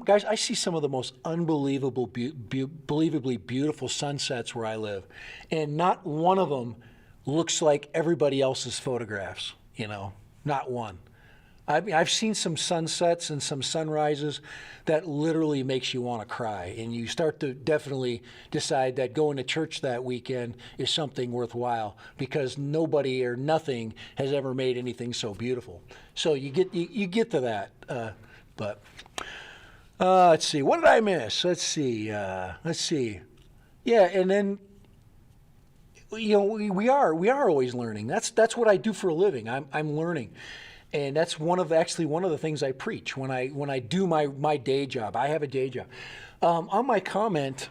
Guys, I see some of the most unbelievably beautiful sunsets where I live, and not one of them looks like everybody else's photographs, not one. I've seen some sunsets and some sunrises that literally makes you want to cry, and you start to definitely decide that going to church that weekend is something worthwhile, because nobody or nothing has ever made anything so beautiful. So you get to that, but let's see, what did I miss? Let's see. Yeah, and then we are always learning. That's what I do for a living. I'm learning. And that's one of the things I preach when I do my day job. I have a day job. On my comment,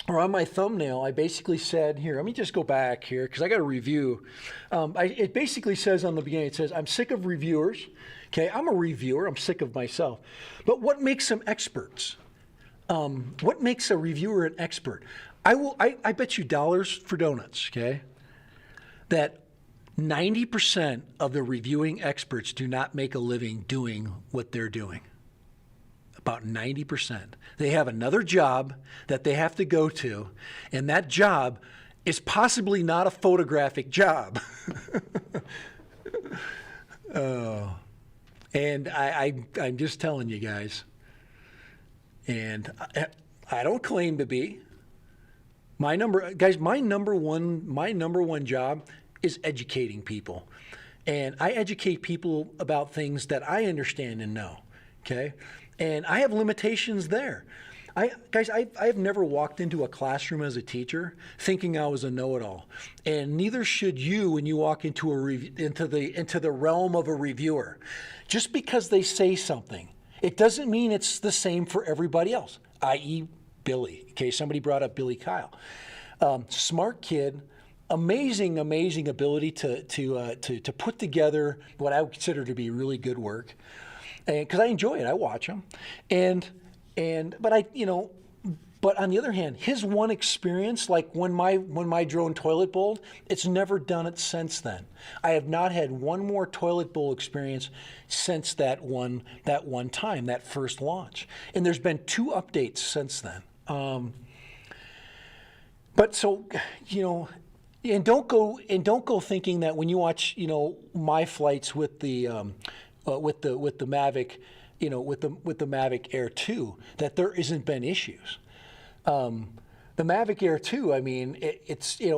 or on my thumbnail, I basically said, here, let me just go back here, because I got a review. It basically says on the beginning, it says, I'm sick of reviewers. Okay, I'm a reviewer. I'm sick of myself. But what makes them experts? What makes a reviewer an expert? I bet you dollars for donuts, okay, that 90% of the reviewing experts do not make a living doing what they're doing. About 90%. They have another job that they have to go to, and that job is possibly not a photographic job. Oh. And I'm just telling you guys, and I don't claim to be. My number one job is educating people. And I educate people about things that I understand and know, okay? And I have limitations there. I've never walked into a classroom as a teacher thinking I was a know-it-all, and neither should you when you walk into into the realm of a reviewer. Just because they say something, it doesn't mean it's the same for everybody else. I.e., Billy. Okay, somebody brought up Billy Kyle, smart kid, amazing ability to put together what I would consider to be really good work, and because I enjoy it, I watch him, but on the other hand, his one experience, like when my drone toilet bowled, it's never done it since then. I have not had one more toilet bowl experience since that one time, that first launch. And there's been 2 updates since then. But so, and don't go thinking that when you watch, my flights with the Mavic, with the Mavic Air 2, that there isn't been issues. The Mavic Air 2, I mean, if you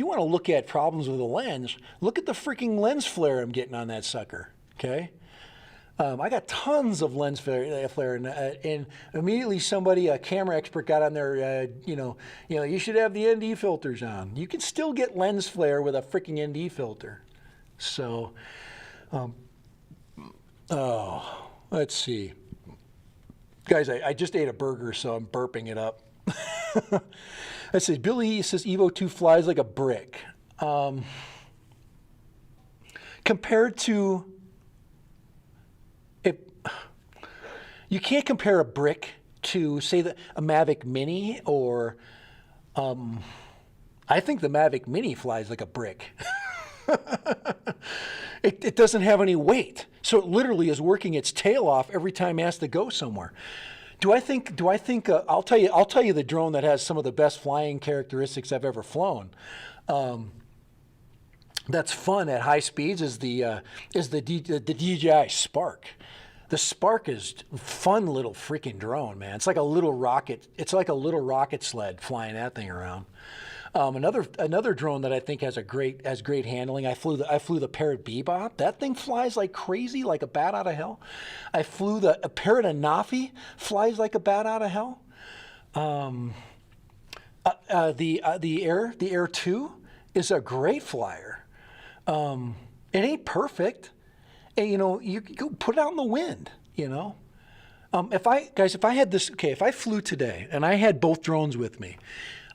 want to look at problems with a lens, look at the freaking lens flare I'm getting on that sucker, okay? I got tons of lens flare, and immediately a camera expert got on there, you should have the ND filters on. You can still get lens flare with a freaking ND filter. So, let's see. Guys, I just ate a burger, so I'm burping it up. Let's see. Billy says Evo 2 flies like a brick. Compared to, you can't compare a brick to, say, a Mavic Mini, or I think the Mavic Mini flies like a brick. It doesn't have any weight, so it literally is working its tail off every time it has to go somewhere. I'll tell you the drone that has some of the best flying characteristics I've ever flown. That's fun at high speeds is the DJI Spark. The Spark is fun little freaking drone, man. It's like a little rocket. It's like a little rocket sled flying that thing around. Another drone that I think has great handling. I flew the Parrot Bebop. That thing flies like crazy, like a bat out of hell. I flew a Parrot Anafi, flies like a bat out of hell. The Air 2 is a great flyer. It ain't perfect, and you go put it out in the wind. If I had this, if I flew today and I had both drones with me,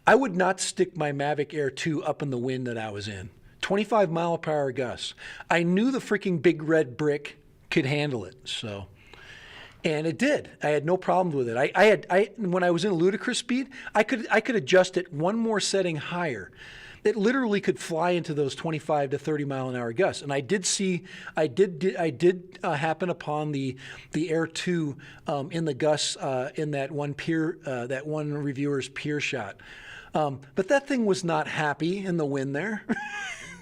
I would not stick my Mavic Air 2 up in the wind that I was in. 25 mile per hour gusts. I knew the freaking big red brick could handle it, so. And it did. I had no problem with it. When I was in ludicrous speed, I could adjust it one more setting higher. It literally could fly into those 25 to 30 mile an hour gusts. And I did happen upon the Air 2 in the gusts in that one reviewer's peer shot. But that thing was not happy in the wind there.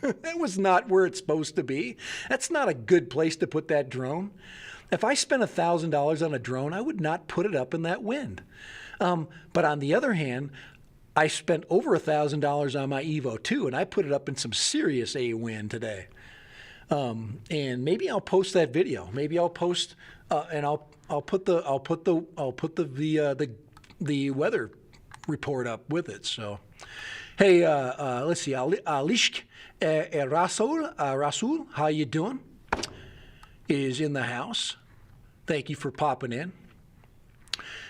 That was not where it's supposed to be. That's not a good place to put that drone. If I spent $1,000 on a drone, I would not put it up in that wind. But on the other hand, I spent over $1,000 on my Evo 2, and I put it up in some serious A wind today. And maybe I'll post that video. Maybe I'll post and I'll put the weather report up with it. So, hey, let's see, Alishk Rasul, how you doing? Is in the house. Thank you for popping in.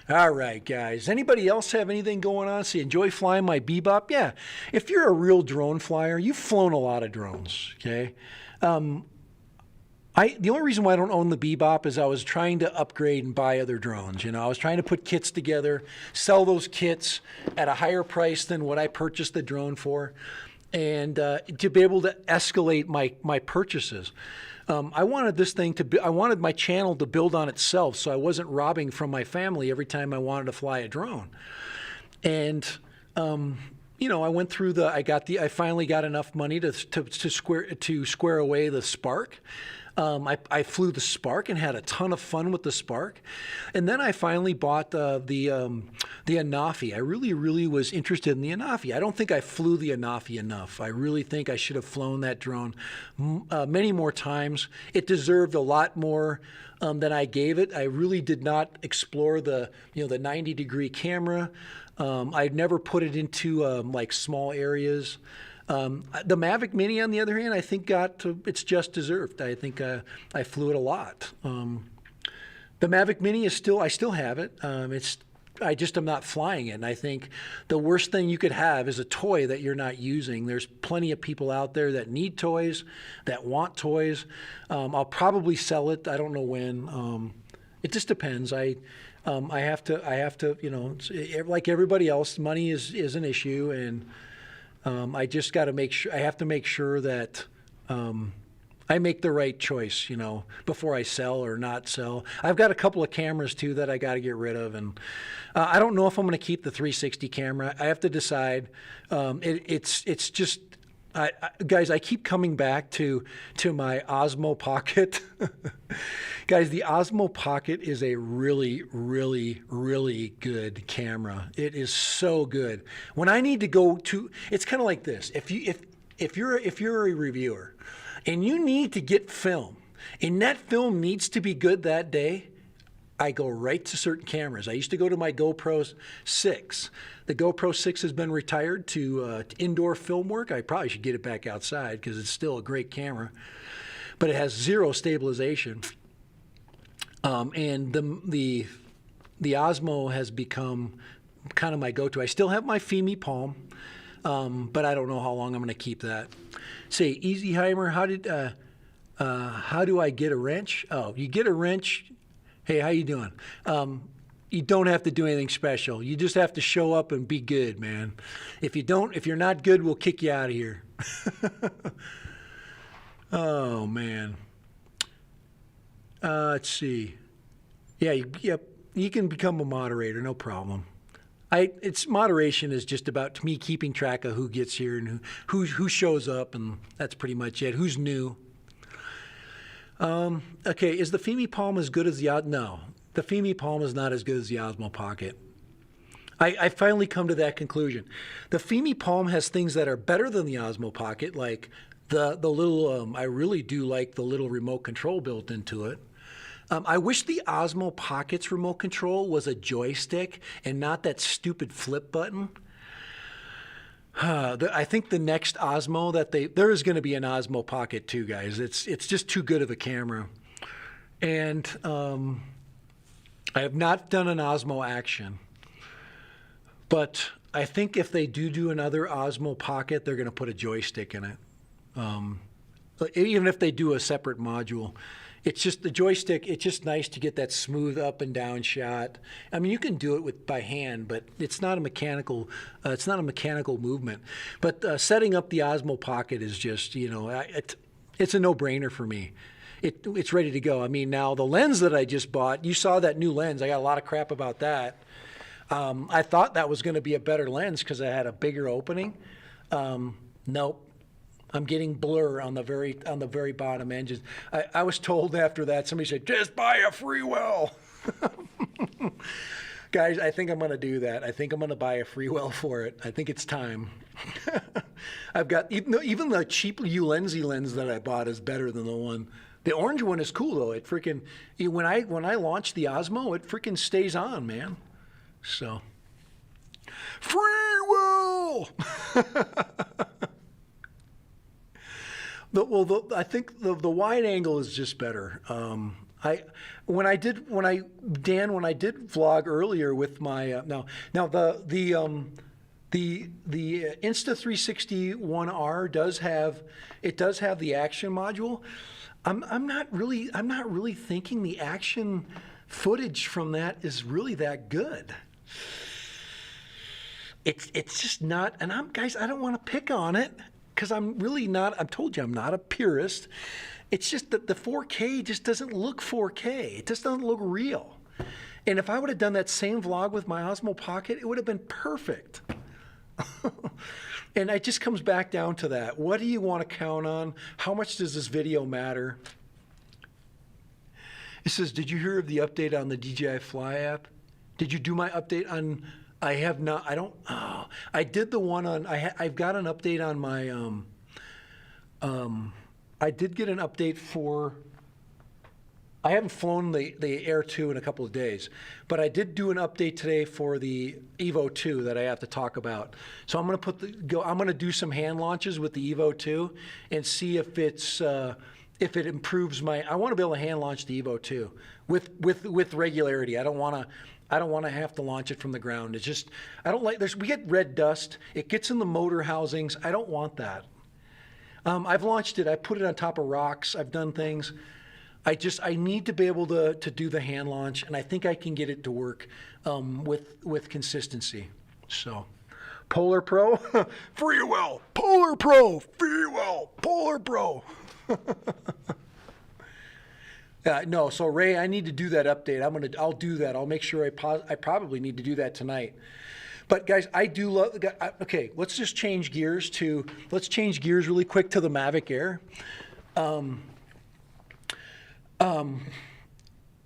All right, guys. Anybody else have anything going on? So you enjoy flying my Bebop? Yeah. If you're a real drone flyer, you've flown a lot of drones, okay? The only reason why I don't own the Bebop is I was trying to upgrade and buy other drones. I was trying to put kits together, sell those kits at a higher price than what I purchased the drone for, and to be able to escalate my purchases. I wanted my channel to build on itself, so I wasn't robbing from my family every time I wanted to fly a drone. And I went through I finally got enough money to square away the Spark. I flew the Spark and had a ton of fun with the Spark. And then I finally bought the Anafi. I really was interested in the Anafi. I don't think I flew the Anafi enough. I really think I should have flown that drone many more times. It deserved a lot more than I gave it. I really did not explore the 90-degree camera. I'd never put it into like small areas. The Mavic Mini, on the other hand, I think it's just deserved. I think I flew it a lot. The Mavic Mini I still have it. I just am not flying it. And I think the worst thing you could have is a toy that you're not using. There's plenty of people out there that need toys, that want toys. I'll probably sell it. I don't know when. It just depends. I have to, like everybody else, money is an issue, and I just got to make sure. I have to make sure that I make the right choice, before I sell or not sell. I've got a couple of cameras too that I got to get rid of, and I don't know if I'm going to keep the 360 camera. I have to decide. It's just. Guys, I keep coming back to my Osmo Pocket. Guys, the Osmo Pocket is a really good camera. It is so good. When I need to go to, it's kind of like this. If you're a reviewer and you need to get film, and that film needs to be good that day, I go right to certain cameras. I used to go to my GoPro 6. The GoPro 6 has been retired to indoor film work. I probably should get it back outside because it's still a great camera. But it has zero stabilization. And the Osmo has become kind of my go-to. I still have my Fimi Palm, but I don't know how long I'm going to keep that. Say, Easyheimer, how do I get a wrench? Oh, you get a wrench. Hey, how you doing? You don't have to do anything special. You just have to show up and be good, man. If you're not good, we'll kick you out of here. Oh, man. Let's see. Yeah, you can become a moderator, no problem. Moderation is just about me keeping track of who gets here and who shows up, and that's pretty much it. Who's new? Okay, is the Fimi Palm as good as the No, the Fimi Palm is not as good as the Osmo Pocket. I finally come to that conclusion. The Fimi Palm has things that are better than the Osmo Pocket, like the little, I really do like the little remote control built into it. I wish the Osmo Pocket's remote control was a joystick and not that stupid flip button. I think the next Osmo there is going to be an Osmo Pocket too, guys. It's just too good of a camera. And I have not done an Osmo Action. But I think if they do another Osmo Pocket, they're going to put a joystick in it. Even if they do a separate module. It's just the joystick, it's just nice to get that smooth up and down shot. I mean, you can do it by hand, but it's not a mechanical movement. But setting up the Osmo Pocket is just, it's a no-brainer for me. It's ready to go. I mean, now the lens that I just bought, you saw that new lens. I got a lot of crap about that. I thought that was going to be a better lens because I had a bigger opening. Nope. I'm getting blur on the very bottom edges. I was told after that, somebody said, just buy a Freewell. Guys, I think I'm going to do that. I think I'm going to buy a Freewell for it. I think it's time. I've got, even the cheap Ulenzi lens that I bought is better than the one. The orange one is cool though. It freaking, when I launched the Osmo, it freaking stays on, man. So, Freewell! I think the wide angle is just better. When I did vlog earlier with my the Insta360 does have the action module. I'm not really thinking the action footage from that is really that good. It's just not, and guys, I don't want to pick on it. Because I'm really not, I've told you I'm not a purist. It's just that the 4K just doesn't look 4K. It just doesn't look real. And if I would have done that same vlog with my Osmo Pocket, it would have been perfect. And it just comes back down to that. What do you want to count on? How much does this video matter? It says, did you hear of the update on the DJI Fly app? Did you do my update on? I have not. I don't. Oh, I did the one on. I've got an update on my. I did get an update for. I haven't flown the Air 2 in a couple of days, but I did do an update today for the Evo 2 that I have to talk about. So I'm going to I'm going to do some hand launches with the Evo 2 and see if if it improves my. I want to be able to hand launch the Evo 2 with regularity. I don't want to have to launch it from the ground. It's just I don't like. We get red dust. It gets in the motor housings. I don't want that. I've launched it. I put it on top of rocks. I've done things. I need to be able to do the hand launch, and I think I can get it to work with consistency. So, Polar Pro, free will. Polar Pro, free will. Polar Pro. No, so Ray, I need to do that update. I'll do that. I'll make sure I probably need to do that tonight. But guys, I do love. Okay, let's just change gears really quick to the Mavic Air.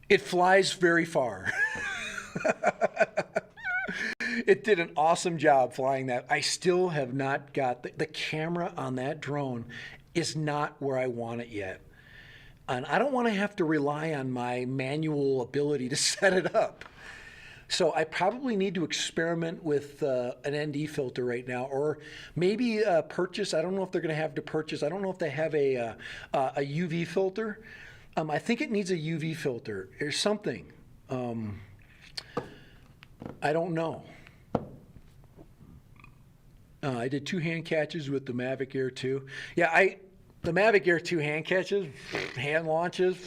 It flies very far. It did an awesome job flying that. I still have not got the camera on that drone is not where I want it yet. And I don't want to have to rely on my manual ability to set it up. So I probably need to experiment with an ND filter right now, or maybe purchase. I don't know if they're going to have to purchase. I don't know if they have a UV filter. I think it needs a UV filter or something. I don't know. I did 2 hand catches with the Mavic Air 2. Yeah, the Mavic Air 2 hand catches, hand launches,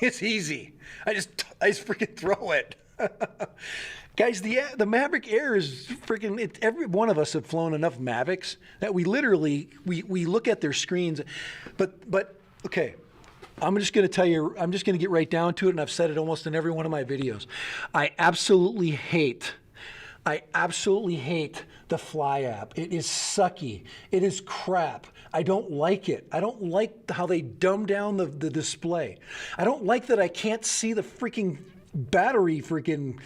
it's easy. I just freaking throw it. Guys, the Mavic Air is freaking. Every one of us have flown enough Mavics that we literally we look at their screens, but okay. I'm just going to tell you. I'm just going to get right down to it, and I've said it almost in every one of my videos. I absolutely hate the Fly app. It is sucky. It is crap. I don't like it. I don't like how they dumb down the display. I don't like that I can't see the freaking battery drain.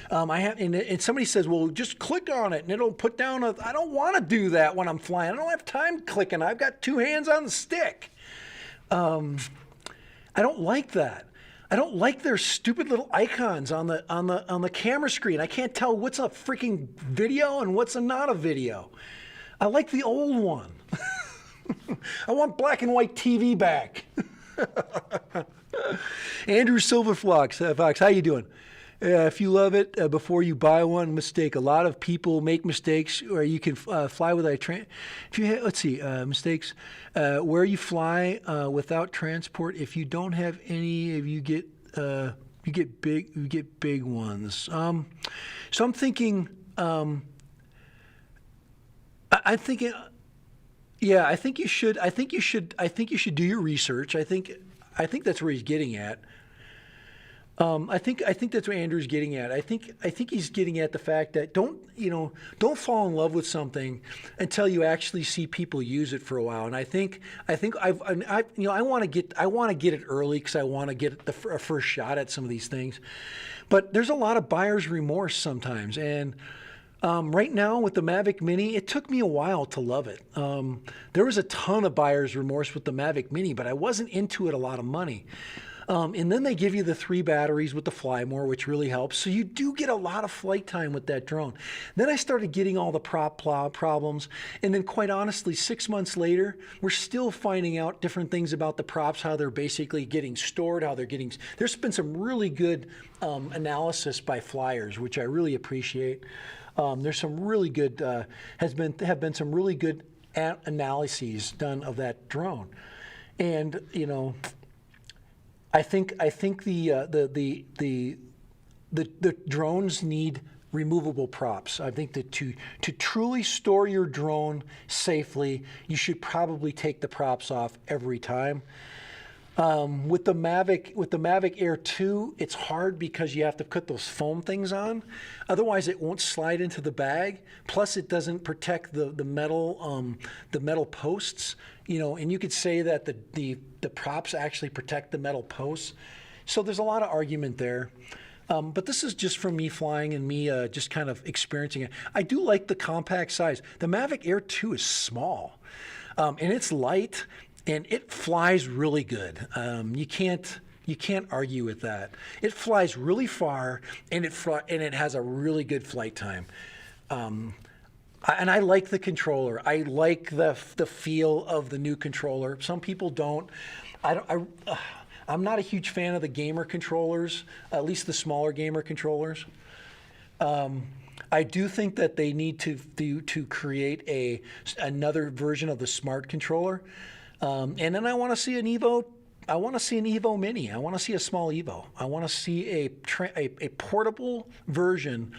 And somebody says, well, just click on it and it'll put down I don't want to do that when I'm flying. I don't have time clicking. I've got 2 hands on the stick. I don't like that. I don't like their stupid little icons on the camera screen. I can't tell what's a freaking video and what's not a video. I like the old one. I want black and white TV back. Andrew Silverfox, Fox, how you doing? If you love it, before you buy one, mistake. A lot of people make mistakes, or you can fly without mistakes where you fly without transport. If you don't have any, if you get big ones. So I'm thinking. I'm thinking. Yeah, I think you should. I think you should do your research. I think that's where he's getting at. I think that's what Andrew's getting at. I think he's getting at the fact that don't fall in love with something until you actually see people use it for a while. And I want to get it early because I want to get a first shot at some of these things. But there's a lot of buyer's remorse sometimes, and right now with the Mavic Mini, it took me a while to love it. There was a ton of buyer's remorse with the Mavic Mini, but I wasn't into it a lot of money. And then they give you the 3 batteries with the Fly More, which really helps. So you do get a lot of flight time with that drone. Then I started getting all the prop problems. And then quite honestly, 6 months later, we're still finding out different things about the props, how they're basically getting stored, there's been some really good analysis by flyers, which I really appreciate. There's some really good, have been some really good analyses done of that drone. And, I think the drones need removable props. I think that to truly store your drone safely, you should probably take the props off every time. With the Mavic Air 2, it's hard because you have to put those foam things on. Otherwise, it won't slide into the bag. Plus, it doesn't protect the metal posts. You know, and you could say that the props actually protect the metal posts. So there's a lot of argument there. But this is just from me flying and me just kind of experiencing it. I do like the compact size. The Mavic Air 2 is small, and it's light. And it flies really good. You can't argue with that. It flies really far, and it has a really good flight time. And I like the controller. I like the feel of the new controller. Some people don't. I'm not a huge fan of the gamer controllers, at least the smaller gamer controllers. I do think that they need to create another version of the smart controller. And then I want to see an Evo. I want to see an Evo Mini. I want to see a small Evo. I want to see a portable version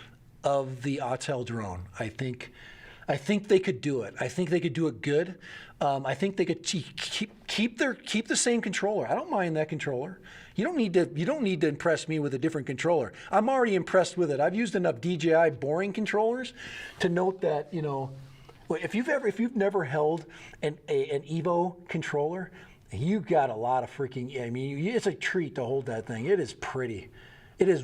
of the Autel drone. I think they could do it. I think they could do it good. I think they could keep the same controller. I don't mind that controller. You don't need to impress me with a different controller. I'm already impressed with it. I've used enough DJI boring controllers to note that, you know, if you've never held an Evo controller, you got a lot of freaking. I mean, it's a treat to hold that thing. It is pretty. It is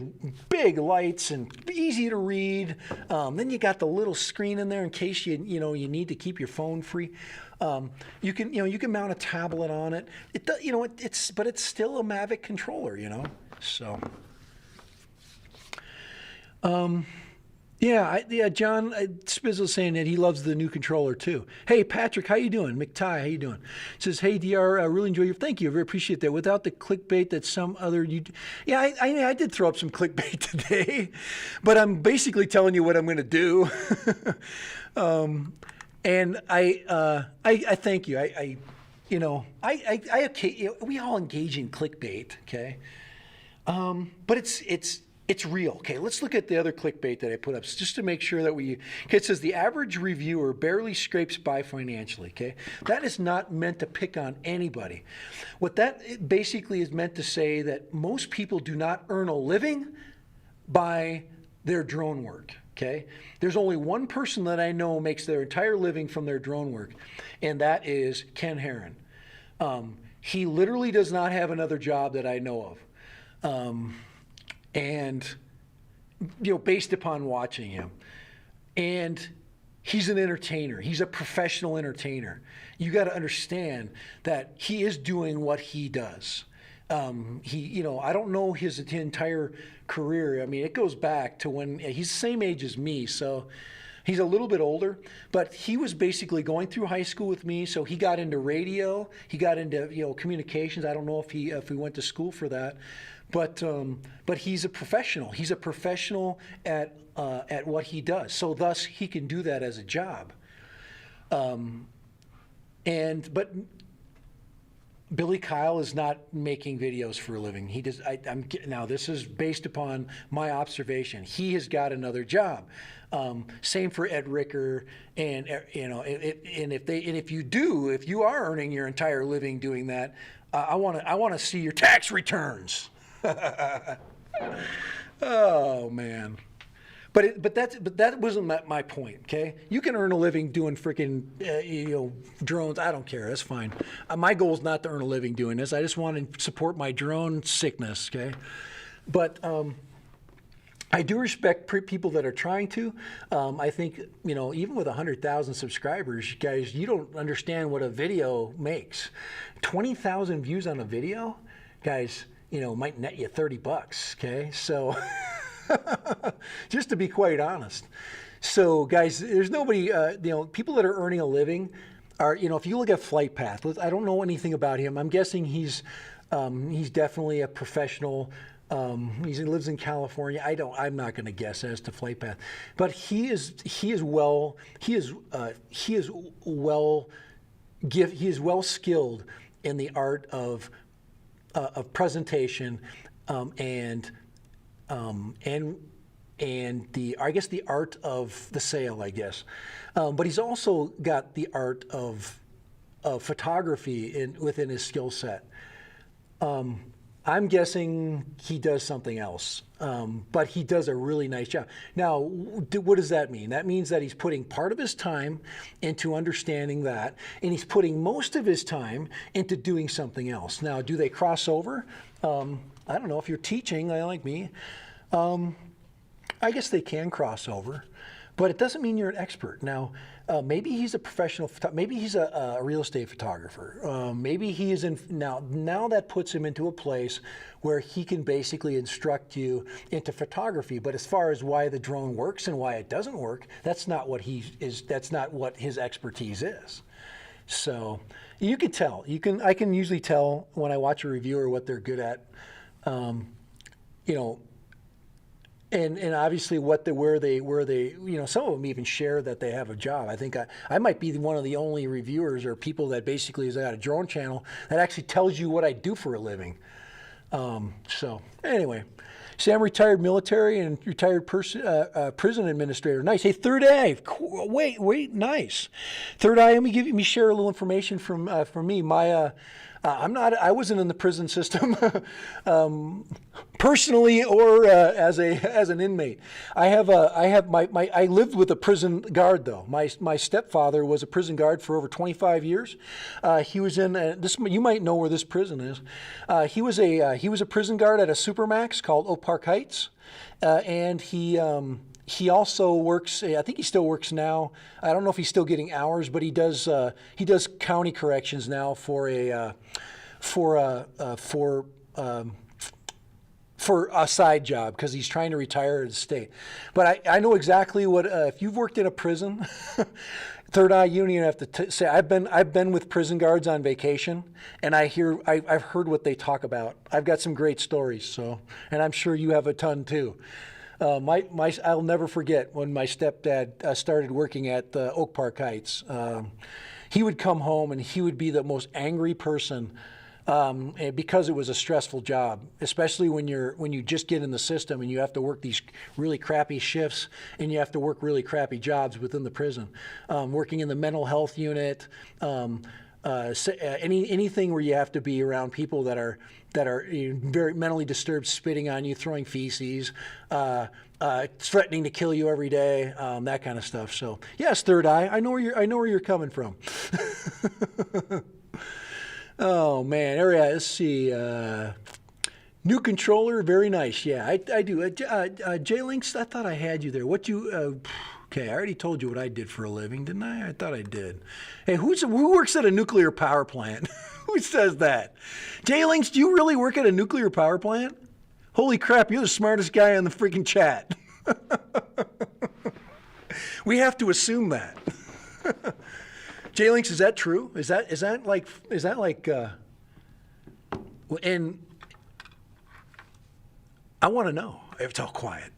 big lights and easy to read. Then you got the little screen in there in case you need to keep your phone free. You can mount a tablet on it. But it's still a Mavic controller, you know. So. John Spizzle saying that he loves the new controller too. Hey, Patrick, how you doing? McTy, how you doing? Says, hey, DR, I really enjoy your. Thank you, I very appreciate that. Without the clickbait that some other, I did throw up some clickbait today, but I'm basically telling you what I'm going to do. And I thank you. We all engage in clickbait, okay? But it's real. Okay, let's look at the other clickbait that I put up just to make sure that it says the average reviewer barely scrapes by financially. Okay, that is not meant to pick on anybody. What that basically is meant to say that most people do not earn a living by their drone work. Okay, there's only one person that I know makes their entire living from their drone work, and that is Ken Herron. He literally does not have another job that I know of. And, based upon watching him. And he's an entertainer. He's a professional entertainer. You got to understand that he is doing what he does. I don't know his entire career. I mean, it goes back to when he's the same age as me, so he's a little bit older, but he was basically going through high school with me, so he got into radio. He got into, communications. I don't know if he went to school for that. But he's a professional. He's a professional at what he does. So thus he can do that as a job. But Billy Kyle is not making videos for a living. He does. Now this is based upon my observation. He has got another job. Same for Ed Ricker, and if you are earning your entire living doing that, I want to see your tax returns. Oh man, but that wasn't my point. Okay, you can earn a living doing freaking drones. I don't care. That's fine. My goal is not to earn a living doing this. I just want to support my drone sickness. Okay, but I do respect people that are trying to. I think even with 100,000 subscribers, guys, you don't understand what a video makes. 20,000 views on a video, guys. Might net you $30, okay? So, just to be quite honest. So, guys, there's nobody, people that are earning a living are, if you look at Flight Path, I don't know anything about him. I'm guessing he's definitely a professional. He lives in California. I'm not going to guess as to Flight Path, but he is well skilled in the art of presentation, and the art of the sale, I guess. But he's also got the art of photography within his skill set. I'm guessing he does something else, but he does a really nice job. Now, what does that mean? That means that he's putting part of his time into understanding that, and he's putting most of his time into doing something else. Now, do they cross over? I don't know. If you're teaching, like me, I guess they can cross over, but it doesn't mean you're an expert. Now, maybe he's a professional, maybe he's a real estate photographer. Maybe he is in, now that puts him into a place where he can basically instruct you into photography. But as far as why the drone works and why it doesn't work, that's not what that's not what his expertise is. So you can tell, I can usually tell when I watch a reviewer what they're good at, you know, and obviously where they, you know, some of them even share that they have a job. I think I might be one of the only reviewers or people that basically has got a drone channel that actually tells you what I do for a living. So anyway, see, I'm retired military and retired prison administrator. Nice. Hey, Third Eye. Wait, nice. Third Eye. Let me share a little information from me. I wasn't in the prison system personally or as an inmate. I lived with a prison guard though. My stepfather was a prison guard for over 25 years. He was in this. You might know where this prison is. He was a prison guard at a supermax called Oak Park Heights, and he also works. I think he still works now. I don't know if he's still getting hours, but he does county corrections now for a side job because he's trying to retire at the state. But I know exactly what if you've worked in a prison. Third Eye, you don't even have to say. I've been with prison guards on vacation, and I've heard what they talk about. I've got some great stories. So, and I'm sure you have a ton too. I'll never forget when my stepdad started working at Oak Park Heights. He would come home and he would be the most angry person because it was a stressful job, especially when you just get in the system and you have to work these really crappy shifts and you have to work really crappy jobs within the prison. Working in the mental health unit, anything where you have to be around people that are very mentally disturbed, spitting on you, throwing feces, threatening to kill you every day, that kind of stuff. So yes, Third Eye, I know where you're coming from. Oh man, all right, let's see. New controller, very nice. Yeah, I do. J-Links, I thought I had you there. Okay, I already told you what I did for a living, didn't I? I thought I did. Hey, who works at a nuclear power plant? Who says that? J-Links, do you really work at a nuclear power plant? Holy crap, you're the smartest guy on the freaking chat. We have to assume that. J-Links, is that true? Is that like, and I want to know if it's all quiet.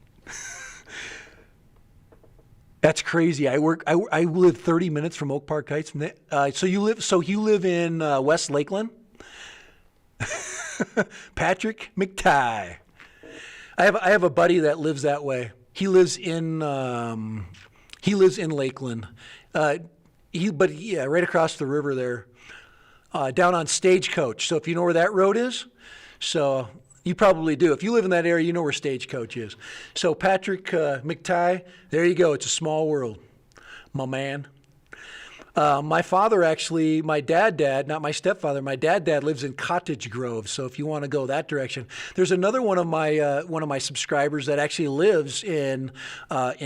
That's crazy. I live 30 minutes from Oak Park Heights. So you live in West Lakeland? Patrick McTie. I have a buddy that lives that way. He lives in Lakeland. Right across the river there, down on Stagecoach. So if you know where that road is, so you probably do. If you live in that area, you know where Stagecoach is. So Patrick McTie, there you go. It's a small world, my man. My father actually, my dad, not my stepfather, my dad lives in Cottage Grove. So if you want to go that direction, there's another one of my subscribers that actually lives in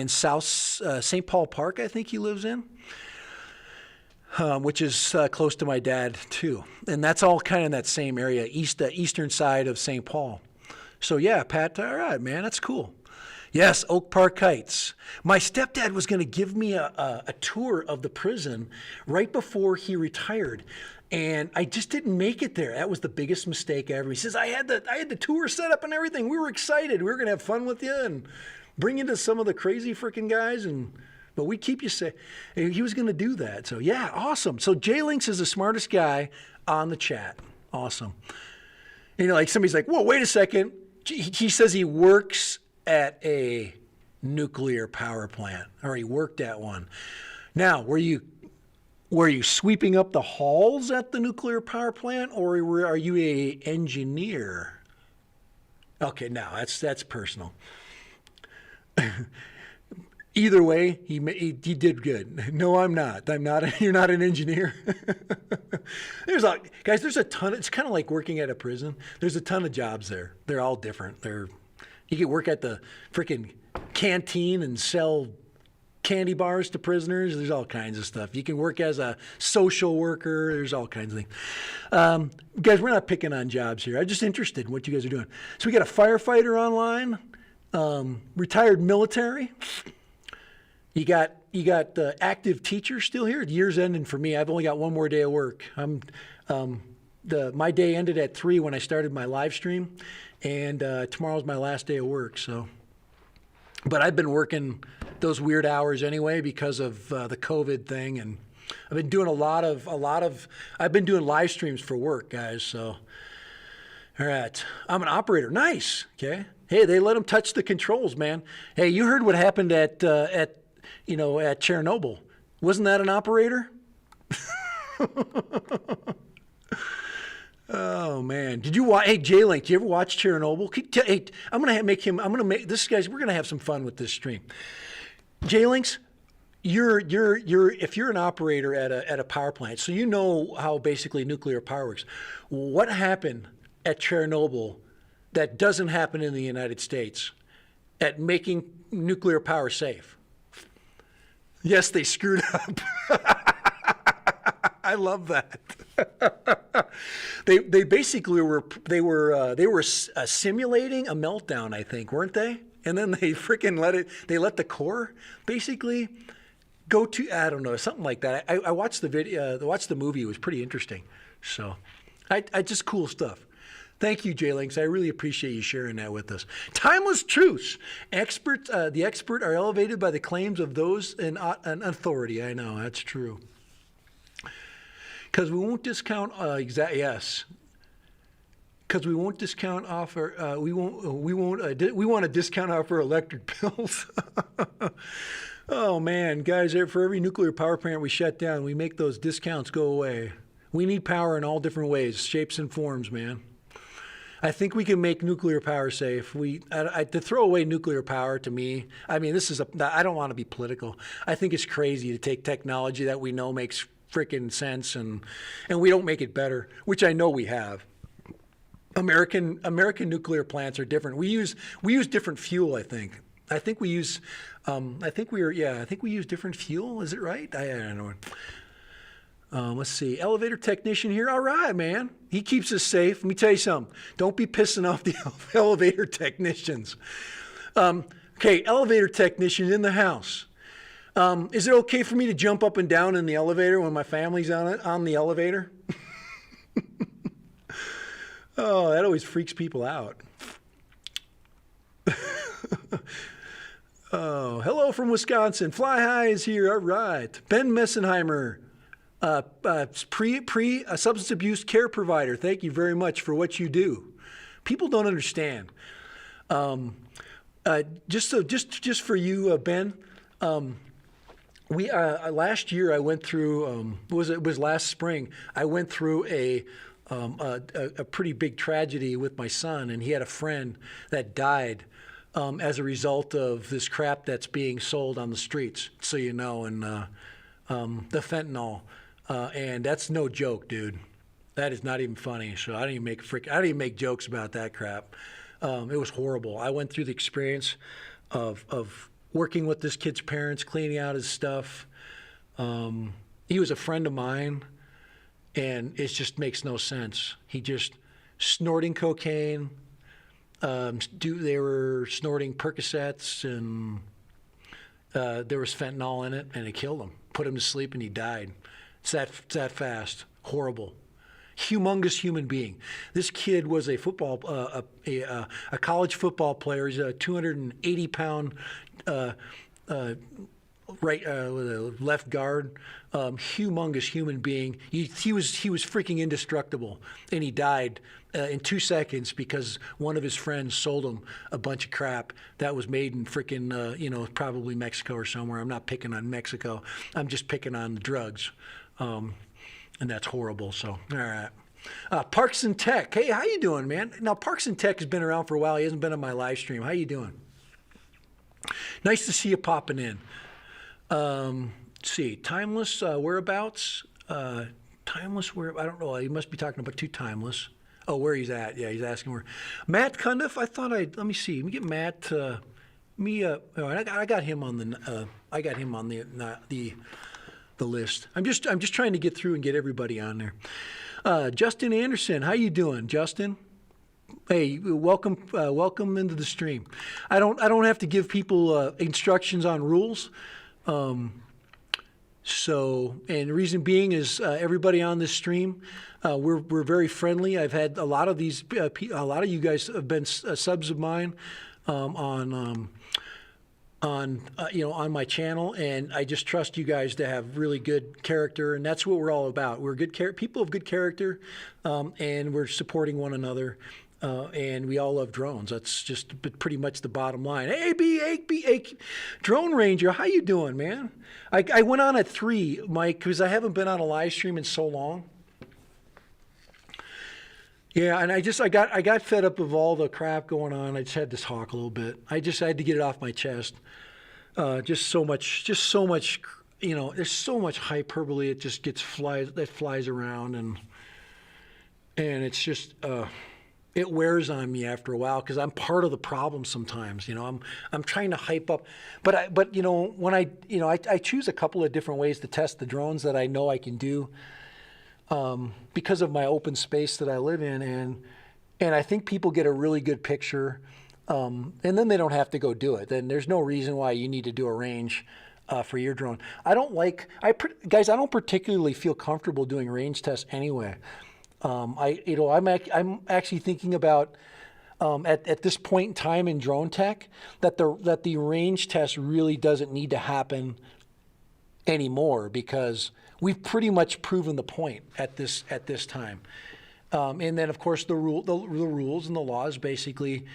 South St. Paul Park. I think he lives in. Which is close to my dad too, and that's all kind of in that same area, eastern side of St. Paul. So yeah, Pat, all right, man, that's cool. Yes, Oak Park Heights. My stepdad was going to give me a tour of the prison right before he retired, and I just didn't make it there. That was the biggest mistake ever. He says I had the tour set up and everything. We were excited. We were going to have fun with you and bring you to some of the crazy freaking guys but we keep you safe. He was going to do that. So yeah, awesome. So J-Links is the smartest guy on the chat. Awesome. You know, like somebody's like, whoa, wait a second. He says he works at a nuclear power plant, or he worked at one. Now, Were you sweeping up the halls at the nuclear power plant, or are you a engineer? Okay, now that's personal. Either way, he did good. No, I'm not. I'm not. You're not an engineer. There's a ton. It's kind of like working at a prison. There's a ton of jobs there. They're all different. You can work at the freaking canteen and sell candy bars to prisoners. There's all kinds of stuff. You can work as a social worker. There's all kinds of things. Guys, we're not picking on jobs here. I'm just interested in what you guys are doing. So we got a firefighter online, retired military. You got the active teacher still here. The year's ending for me. I've only got one more day of work. My day ended at 3 when I started my live stream, and tomorrow's my last day of work. So, but I've been working those weird hours anyway because of the COVID thing, and I've been doing I've been doing live streams for work, guys. So, all right, I'm an operator. Nice. Okay. Hey, they let them touch the controls, man. Hey, you heard what happened at Chernobyl. Wasn't that an operator? Oh man, did you watch? Hey, J-Link, did you ever watch Chernobyl? Hey, we're gonna have some fun with this stream. J-Links, if you're an operator at a power plant, so you know how basically nuclear power works. What happened at Chernobyl that doesn't happen in the United States at making nuclear power safe? Yes, they screwed up. I love that. They basically were simulating a meltdown, I think, weren't they? And then they freaking let the core basically go to, I don't know, something like that. I watched the video, watched the movie. It was pretty interesting. So, I just cool stuff. Thank you, J-Links. I really appreciate you sharing that with us. Timeless truths. The expert are elevated by the claims of those in authority. I know, that's true. Because we won't discount, yes. Because we won't discount off our, we want a discount off our electric bills. Oh man, guys, for every nuclear power plant we shut down, we make those discounts go away. We need power in all different ways, shapes and forms, man. I think we can make nuclear power safe. To throw away nuclear power, to me, I mean, I don't want to be political. I think it's crazy to take technology that we know makes freaking sense and we don't make it better, which I know we have. American nuclear plants are different. We use different fuel, I think. I think we use different fuel. Is it right? I don't know. Let's see. Elevator technician here. All right, man. He keeps us safe. Let me tell you something. Don't be pissing off the elevator technicians. Okay, elevator technician in the house. Is it okay for me to jump up and down in the elevator when my family's on the elevator? Oh, that always freaks people out. Oh, hello from Wisconsin. Fly High is here. All right. Ben Messenheimer. A substance abuse care provider. Thank you very much for what you do. People don't understand. Just for you, Ben. Last year I went through. It was last spring. I went through a pretty big tragedy with my son, and he had a friend that died as a result of this crap that's being sold on the streets. So you know, and the fentanyl. And that's no joke, dude. That is not even funny. So I didn't even make jokes about that crap. It was horrible. I went through the experience of working with this kid's parents, cleaning out his stuff. He was a friend of mine, and it just makes no sense. He just snorting cocaine. They were snorting Percocets, and there was fentanyl in it, and it killed him. Put him to sleep, and he died. It's that fast. Horrible. Humongous human being. This kid was a college football player. He's a 280-pound left guard. Humongous human being. He was freaking indestructible, and he died in 2 seconds because one of his friends sold him a bunch of crap that was made in freaking probably Mexico or somewhere. I'm not picking on Mexico. I'm just picking on the drugs. and that's horrible. So, all right. Parks and Tech. Hey, how you doing, man? Now, Parks and Tech has been around for a while. He hasn't been on my live stream. How you doing? Nice to see you popping in. Let's see, Timeless whereabouts? Timeless where? I don't know. He must be talking about Too Timeless. Oh, where he's at? Yeah, he's asking where. Matt Cundiff. I thought let me see. Let me get Matt. I got him on the. I got him on the list. I'm just trying to get through and get everybody on there. Justin Anderson, how you doing, Justin? Hey, welcome into the stream. I don't have to give people instructions on rules. So, and the reason being is everybody on this stream, we're very friendly. I've had a lot of you guys have been subs of mine on my channel, and I just trust you guys to have really good character, and that's what we're all about. We're people of good character, and we're supporting one another. And we all love drones. That's just pretty much the bottom line. Hey, Drone Ranger, how you doing, man? I went on at 3, Mike, because I haven't been on a live stream in so long. Yeah, and I got fed up of all the crap going on. I just had to talk a little bit. I had to get it off my chest. Just so much, there's so much hyperbole. It just flies around, and it's just. It wears on me after a while because I'm part of the problem sometimes. I'm trying to hype up, but when I choose a couple of different ways to test the drones that I know I can do, because of my open space that I live in, and I think people get a really good picture, and then they don't have to go do it. Then there's no reason why you need to do a range for your drone. I don't particularly feel comfortable doing range tests anyway. I'm actually thinking about at this point in time in drone tech that the range test really doesn't need to happen anymore because we've pretty much proven the point at this time. And then of course the rules and the laws basically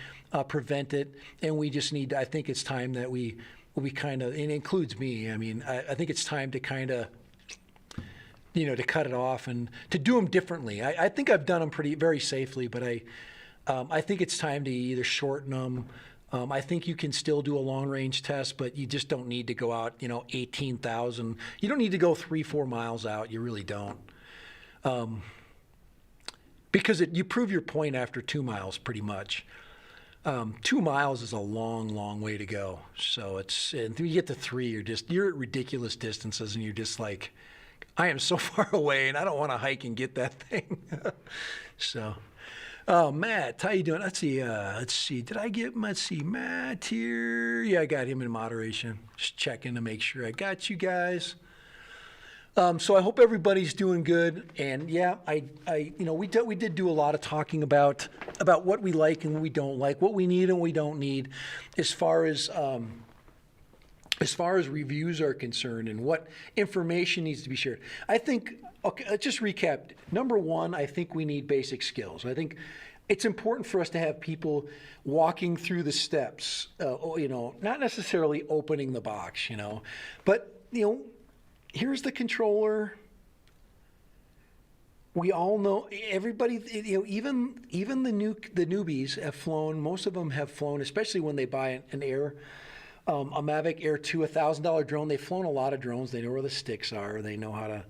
prevent it, and we just need. I think it's time that we kind of, and it includes me. I mean, I think it's time to kind of. To cut it off and to do them differently. I think I've done them very safely, but I think it's time to either shorten them. I think you can still do a long range test, but you just don't need to go out, 18,000. You don't need to go 3-4 miles out. You really don't. Because you prove your point after 2 miles pretty much. 2 miles is a long, long way to go. So and you get to 3, you're at ridiculous distances and you're just like, I am so far away, and I don't want to hike and get that thing. So, Matt, how you doing? Let's see. Did I get? Let's see, Matt here. Yeah, I got him in moderation. Just checking to make sure I got you guys. So I hope everybody's doing good. And yeah, we did do a lot of talking about what we like and what we don't like, what we need and we don't need, as far as reviews are concerned and what information needs to be shared. I think, okay, let's just recap. Number one, I think we need basic skills. I think it's important for us to have people walking through the steps, not necessarily opening the box, but, here's the controller. We all know, everybody, even the newbies have flown. Most of them have flown, especially when they buy an Air. A Mavic Air 2, $1,000 drone. They've flown a lot of drones. They know where the sticks are. They know how to,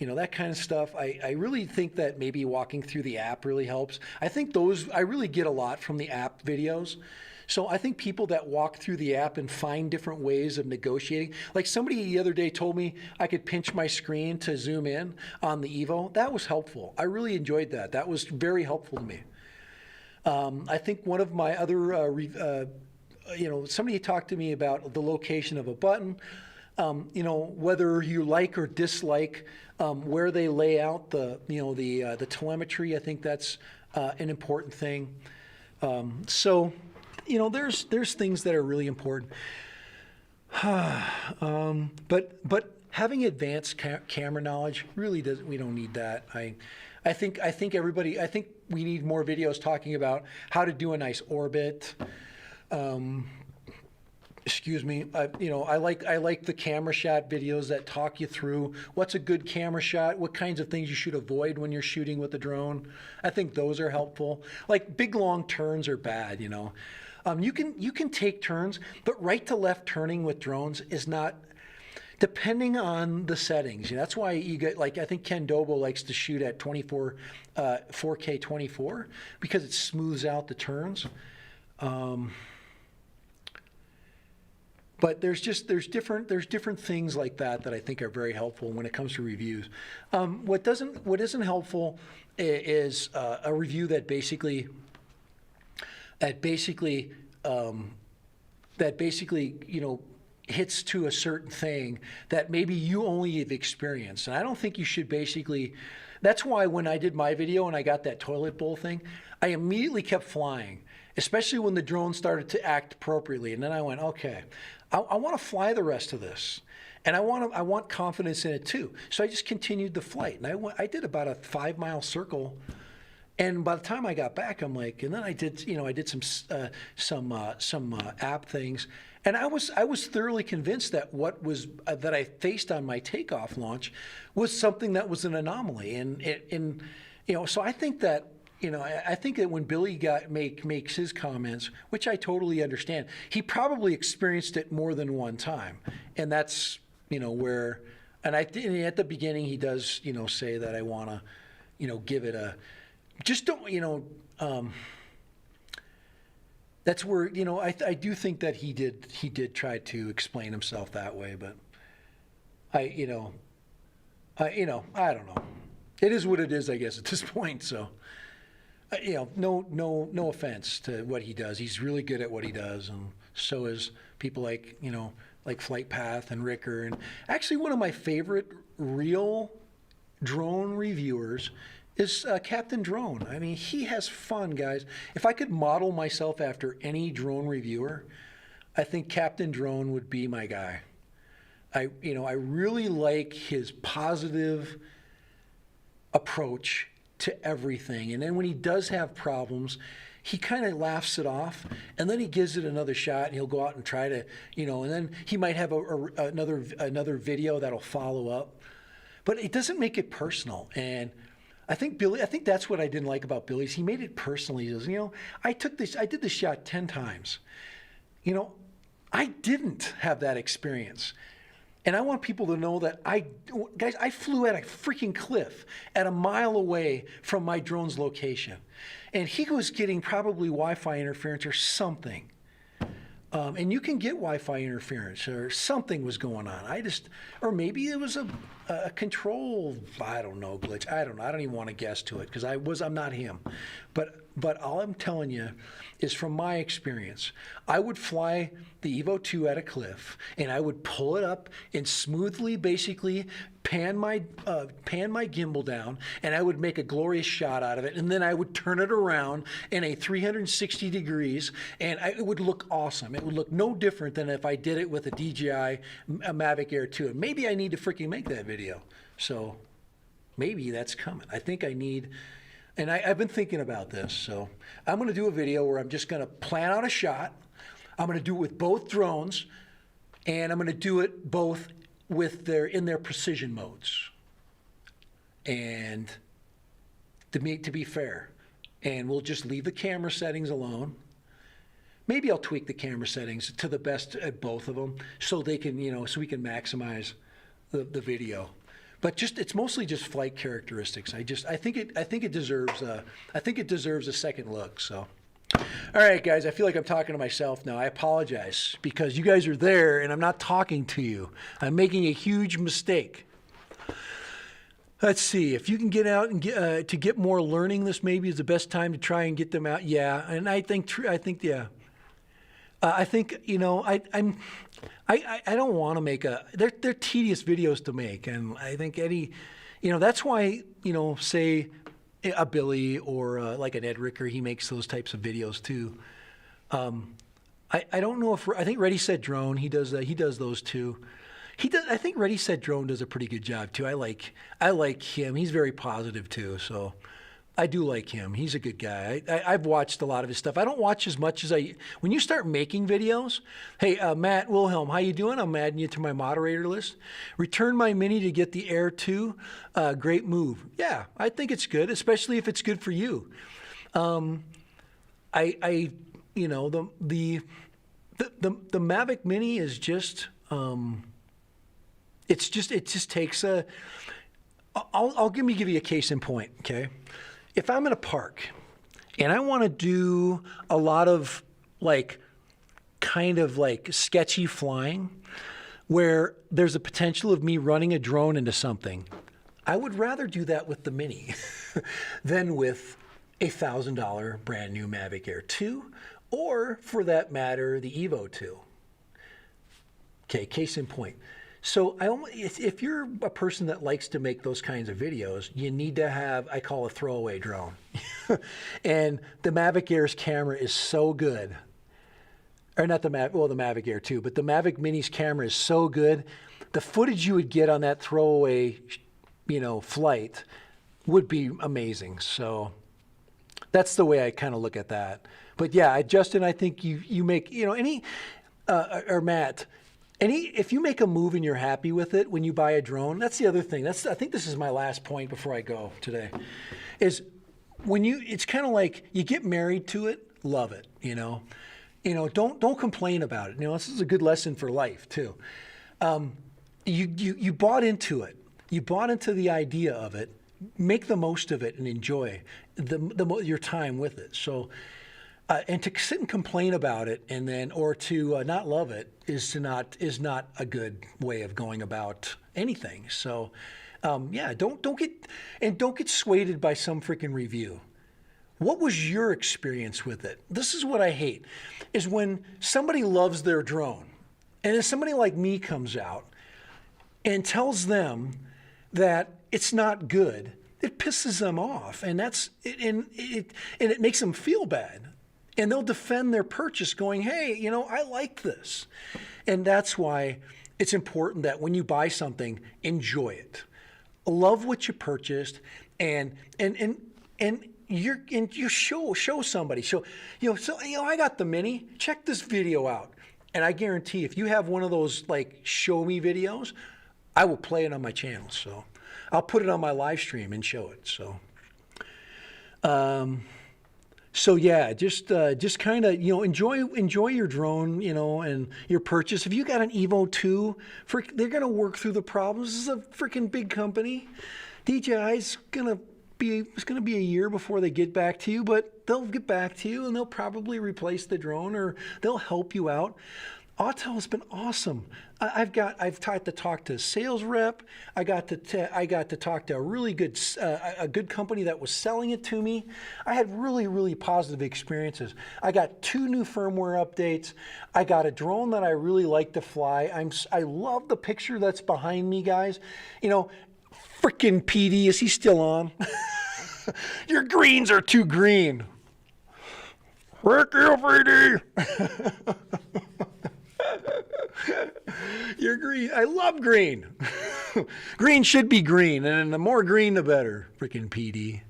that kind of stuff. I really think that maybe walking through the app really helps. I think I really get a lot from the app videos. So I think people that walk through the app and find different ways of negotiating, like somebody the other day told me I could pinch my screen to zoom in on the Evo. That was helpful. I really enjoyed that. That was very helpful to me. I think one of my other somebody talked to me about the location of a button, whether you like or dislike where they lay out the telemetry. I think that's an important thing. So, there's things that are really important. But having advanced camera knowledge really doesn't. We don't need that. I think we need more videos talking about how to do a nice orbit. excuse me, I like the camera shot videos that talk you through what's a good camera shot, what kinds of things you should avoid when you're shooting with a drone. I think those are helpful. Like big long turns are bad, you can take turns, but right to left turning with drones is not, depending on the settings. That's why you get, like, I think Ken Dobo likes to shoot at 4K 24 because it smooths out the turns. But there's different things like that I think are very helpful when it comes to reviews. What isn't helpful is a review that basically hits to a certain thing that maybe you only have experienced. And I don't think you should basically. That's why when I did my video and I got that toilet bowl thing, I immediately kept flying, especially when the drone started to act appropriately. And then I went, okay, I want to fly the rest of this, and I want confidence in it too. So I just continued the flight, and I did about a 5-mile circle, and by the time I got back, I'm like, and then I did some app things, and I was thoroughly convinced that that I faced on my takeoff launch was something that was an anomaly, and so I think that. I think that when Billy makes his comments, which I totally understand, he probably experienced it more than one time, and that's where. And at the beginning he does say that I want to give it a, just don't that's where I do think that he did try to explain himself that way, but I don't know. It is what it is, I guess, at this point. So. No offense to what he does. He's really good at what he does, and so is people like Flight Path and Ricker. And actually, one of my favorite real drone reviewers is Captain Drone. I mean, he has fun, guys. If I could model myself after any drone reviewer, I think Captain Drone would be my guy. I really like his positive approach to everything, and then when he does have problems, he kind of laughs it off, and then he gives it another shot, and he'll go out and try to, and then he might have another video that'll follow up, but it doesn't make it personal. And I think that's what I didn't like about Billy's. He made it personal. He goes, I did this shot 10 times. I didn't have that experience. And I want people to know that I flew at a freaking cliff at a mile away from my drone's location. And he was getting probably Wi-Fi interference or something. And you can get Wi-Fi interference or something was going on. Or maybe it was a control, I don't know, glitch. I don't know. I don't even want to guess to it because I'm not him. But all I'm telling you is from my experience, I would fly the Evo 2 at a cliff, and I would pull it up and smoothly, basically pan my gimbal down, and I would make a glorious shot out of it, and then I would turn it around in a 360 degrees, and it would look awesome. It would look no different than if I did it with a DJI Mavic Air 2. And maybe I need to freaking make that video. So maybe that's coming. I think I need. And I've been thinking about this, so I'm going to do a video where I'm just going to plan out a shot. I'm going to do it with both drones, and I'm going to do it both in their precision modes. And to be fair, and we'll just leave the camera settings alone. Maybe I'll tweak the camera settings to the best at both of them, so they can, so we can maximize the video. But it's mostly just flight characteristics. I think it deserves a second look. So, all right, guys, I feel like I'm talking to myself now. I apologize because you guys are there and I'm not talking to you. I'm making a huge mistake. Let's see if you can get out and to get more learning. This maybe is the best time to try and get them out. Yeah, and I think yeah. I think I don't want to make they're tedious videos to make, and I think that's why say a Billy or like an Ed Ricker, he makes those types of videos too. I don't know if I think Ready Set Drone, he does those too. I think Ready Set Drone does a pretty good job too. I like him. He's very positive too. So, I do like him. He's a good guy. I've watched a lot of his stuff. I don't watch as much as when you start making videos, hey, Matt Wilhelm, how you doing? I'm adding you to my moderator list. Return my Mini to get the Air 2. Great move. Yeah, I think it's good, especially if it's good for you. You know, the Mavic Mini is just, it just takes a, I'll give you a case in point, okay? If I'm in a park and I want to do a lot of kind of sketchy flying where there's a potential of me running a drone into something, I would rather do that with the Mini than with a $1,000 brand new Mavic Air 2, or for that matter, the Evo 2. Okay, case in point. So if you're a person that likes to make those kinds of videos, you need to have, I call a throwaway drone. And the Mavic Air's camera is so good. Or not the Mavic, well, the Mavic Air too, but the Mavic Mini's camera is so good. The footage you would get on that throwaway, flight would be amazing. So that's the way I kind of look at that. But yeah, Justin, I think you make, or Matt, if you make a move and you're happy with it when you buy a drone, that's the other thing. I think this is my last point before I go today, is it's kind of like you get married to it, love it, don't complain about it. This is a good lesson for life too. You bought into it. You bought into the idea of it. Make the most of it and enjoy your time with it. So, and to sit and complain about it or to not love it is not a good way of going about anything. So, yeah, don't get swayed by some freaking review. What was your experience with it? This is what I hate, is when somebody loves their drone, and then somebody like me comes out and tells them that it's not good. It pisses them off, and it makes them feel bad. And they'll defend their purchase going, hey, I like this. And that's why it's important that when you buy something, enjoy it. Love what you purchased, and you show somebody. I got the Mini. Check this video out. And I guarantee if you have one of those show me videos, I will play it on my channel. So I'll put it on my live stream and show it. So yeah, just kind of enjoy your drone, and your purchase. If you got an Evo 2, they're gonna work through the problems. This is a freaking big company. DJI's it's gonna be a year before they get back to you, but they'll get back to you and they'll probably replace the drone or they'll help you out. Autel has been awesome. I've got to talk to a sales rep. I got to talk to a really good a good company that was selling it to me. I had really, really positive experiences. I got 2 new firmware updates. I got a drone that I really like to fly. I love the picture that's behind me, guys. Frickin' PD, is he still on? Your greens are too green. Frick you, PD. You're green. I love green. Green should be green, and the more green, the better. Freaking PD.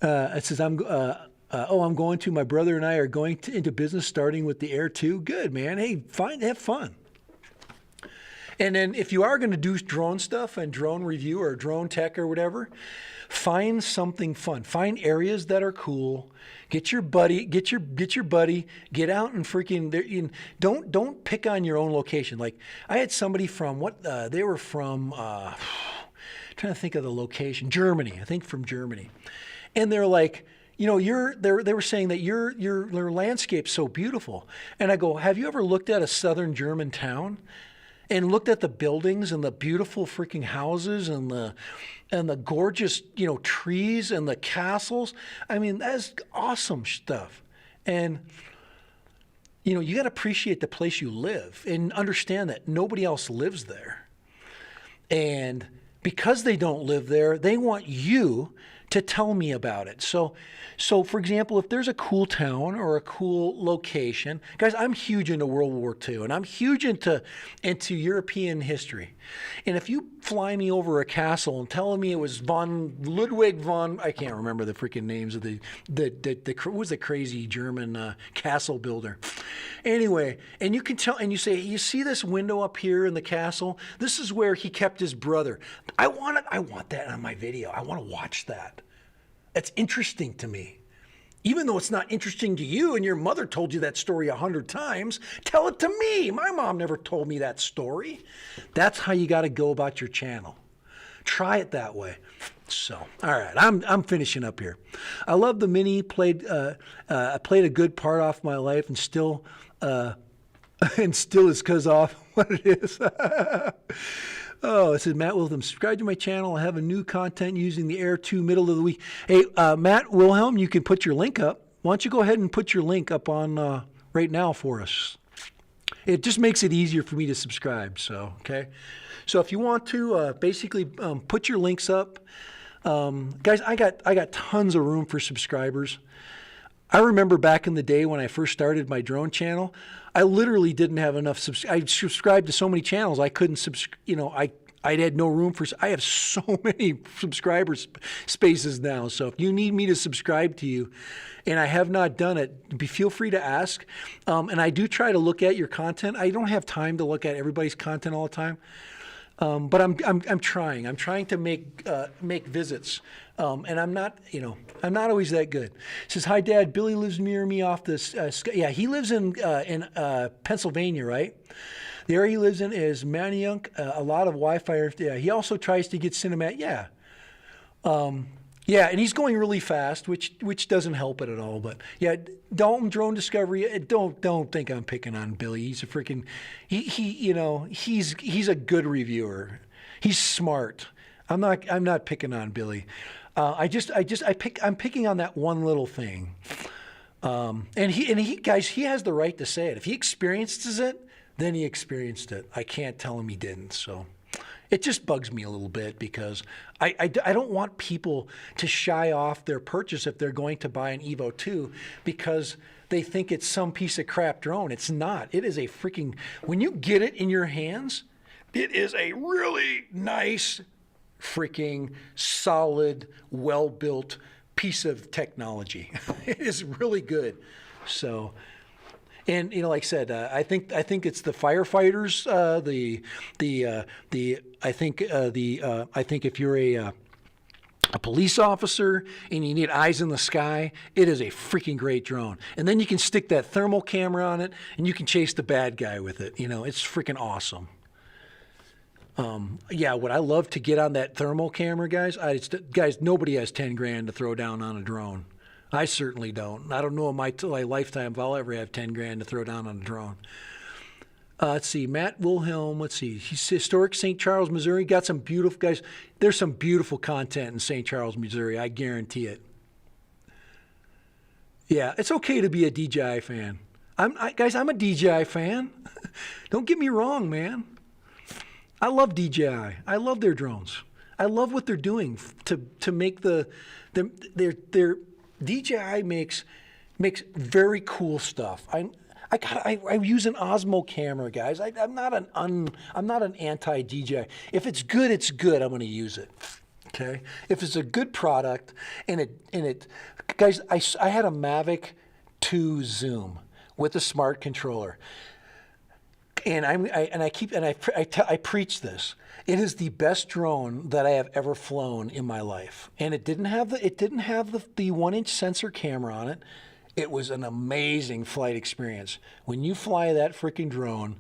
It says, I'm going to. My brother and I are going into business, starting with the Air 2. Good, man. Hey, have fun. And then if you are going to do drone stuff and drone review or drone tech or whatever, find something fun. Find areas that are cool. Get your buddy. Get out and freaking. Don't pick on your own location. Like I had somebody from they were from. Trying to think of the location. Germany, I think from Germany, and they're like, they were saying that your landscape's so beautiful, and I go, have you ever looked at a southern German town? And looked at the buildings and the beautiful freaking houses and the gorgeous, trees and the castles. I mean, that's awesome stuff. And, you got to appreciate the place you live and understand that nobody else lives there. And because they don't live there, they want you to tell me about it. So for example, if there's a cool town or a cool location, guys, I'm huge into World War II, and I'm huge into European history. And if you fly me over a castle and telling me it was Ludwig von, I can't remember the freaking names of the what was the crazy German castle builder. Anyway, and you can tell, and you say, you see this window up here in the castle? This is where he kept his brother. I want that on my video. I want to watch that. That's interesting to me. Even though it's not interesting to you and your mother told you that story 100 times, tell it to me. My mom never told me that story. That's how you got to go about your channel. Try it that way. So, all right, I'm finishing up here. I love the Mini. I played a good part off my life, and still is cuz off what it is. Oh, it says, Matt Wilhelm, subscribe to my channel. I have a new content using the Air 2 middle of the week. Hey, Matt Wilhelm, you can put your link up. Why don't you go ahead and put your link up on right now for us? It just makes it easier for me to subscribe. So, okay. So if you want to basically put your links up, guys, I got tons of room for subscribers. I remember back in the day when I first started my drone channel, I literally didn't have enough. I subscribed to so many channels I couldn't I had no room for. I have so many subscribers spaces now. So if you need me to subscribe to you, and I have not done it, feel free to ask. And I do try to look at your content. I don't have time to look at everybody's content all the time. But I'm trying. I'm trying to make visits, and I'm not always that good. It says, "Hi, Dad. Billy lives near me off this. Yeah, he lives in Pennsylvania, right? The area he lives in is Manayunk. A lot of Wi-Fi. Yeah, he also tries to get Cinemat. Yeah, yeah, and he's going really fast, which doesn't help it at all. But yeah, Dalton Drone Discovery. Don't think I'm picking on Billy. He's a freaking he's a good reviewer. He's smart. I'm not picking on Billy. I'm picking on that one little thing. And he guys, he has the right to say it. If he experiences it, then he experienced it. I can't tell him he didn't. So. It just bugs me a little bit because I don't want people to shy off their purchase if they're going to buy an Evo 2 because they think it's some piece of crap drone. It's not. It is a freaking, when you get it in your hands, it is a really nice, freaking solid, well-built piece of technology. It is really good. So. And like I said, I think it's the firefighters. I think if you're a police officer and you need eyes in the sky, it is a freaking great drone. And then you can stick that thermal camera on it, and you can chase the bad guy with it. It's freaking awesome. Yeah, would I love to get on that thermal camera, guys? Guys, nobody has 10 grand to throw down on a drone. I certainly don't. I don't know in my lifetime if I'll ever have 10 grand to throw down on a drone. Let's see, Matt Wilhelm, let's see. He's historic St. Charles, Missouri. Got some beautiful, guys, there's some beautiful content in St. Charles, Missouri. I guarantee it. Yeah, it's okay to be a DJI fan. Guys, I'm a DJI fan. Don't get me wrong, man. I love DJI. I love their drones. I love what they're doing to make their DJI makes very cool stuff. I use an Osmo camera, guys. I'm not an anti-DJI. If it's good, it's good. I'm going to use it. Okay. If it's a good product, and it, guys, I had a Mavic 2 Zoom with a smart controller, and I preach this. It is the best drone that I have ever flown in my life, and it didn't have the 1-inch sensor camera on it. It was an amazing flight experience. When you fly that freaking drone,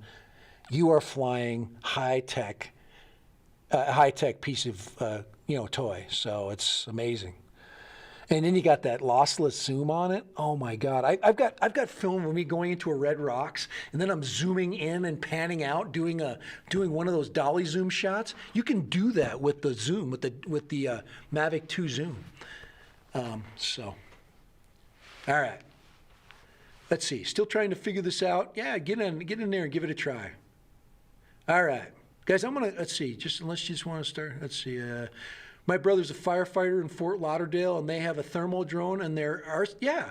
you are flying high tech piece of toy. So it's amazing. And then you got that lossless zoom on it. Oh my God! I've got film of me going into a red rocks, and then I'm zooming in and panning out, doing one of those dolly zoom shots. You can do that with the zoom, with the Mavic 2 Zoom. So, all right. Let's see. Still trying to figure this out. Yeah, get in there and give it a try. All right, guys. Let's see. Let's just want to start. Let's see. My brother's a firefighter in Fort Lauderdale, and they have a thermal drone, and yeah.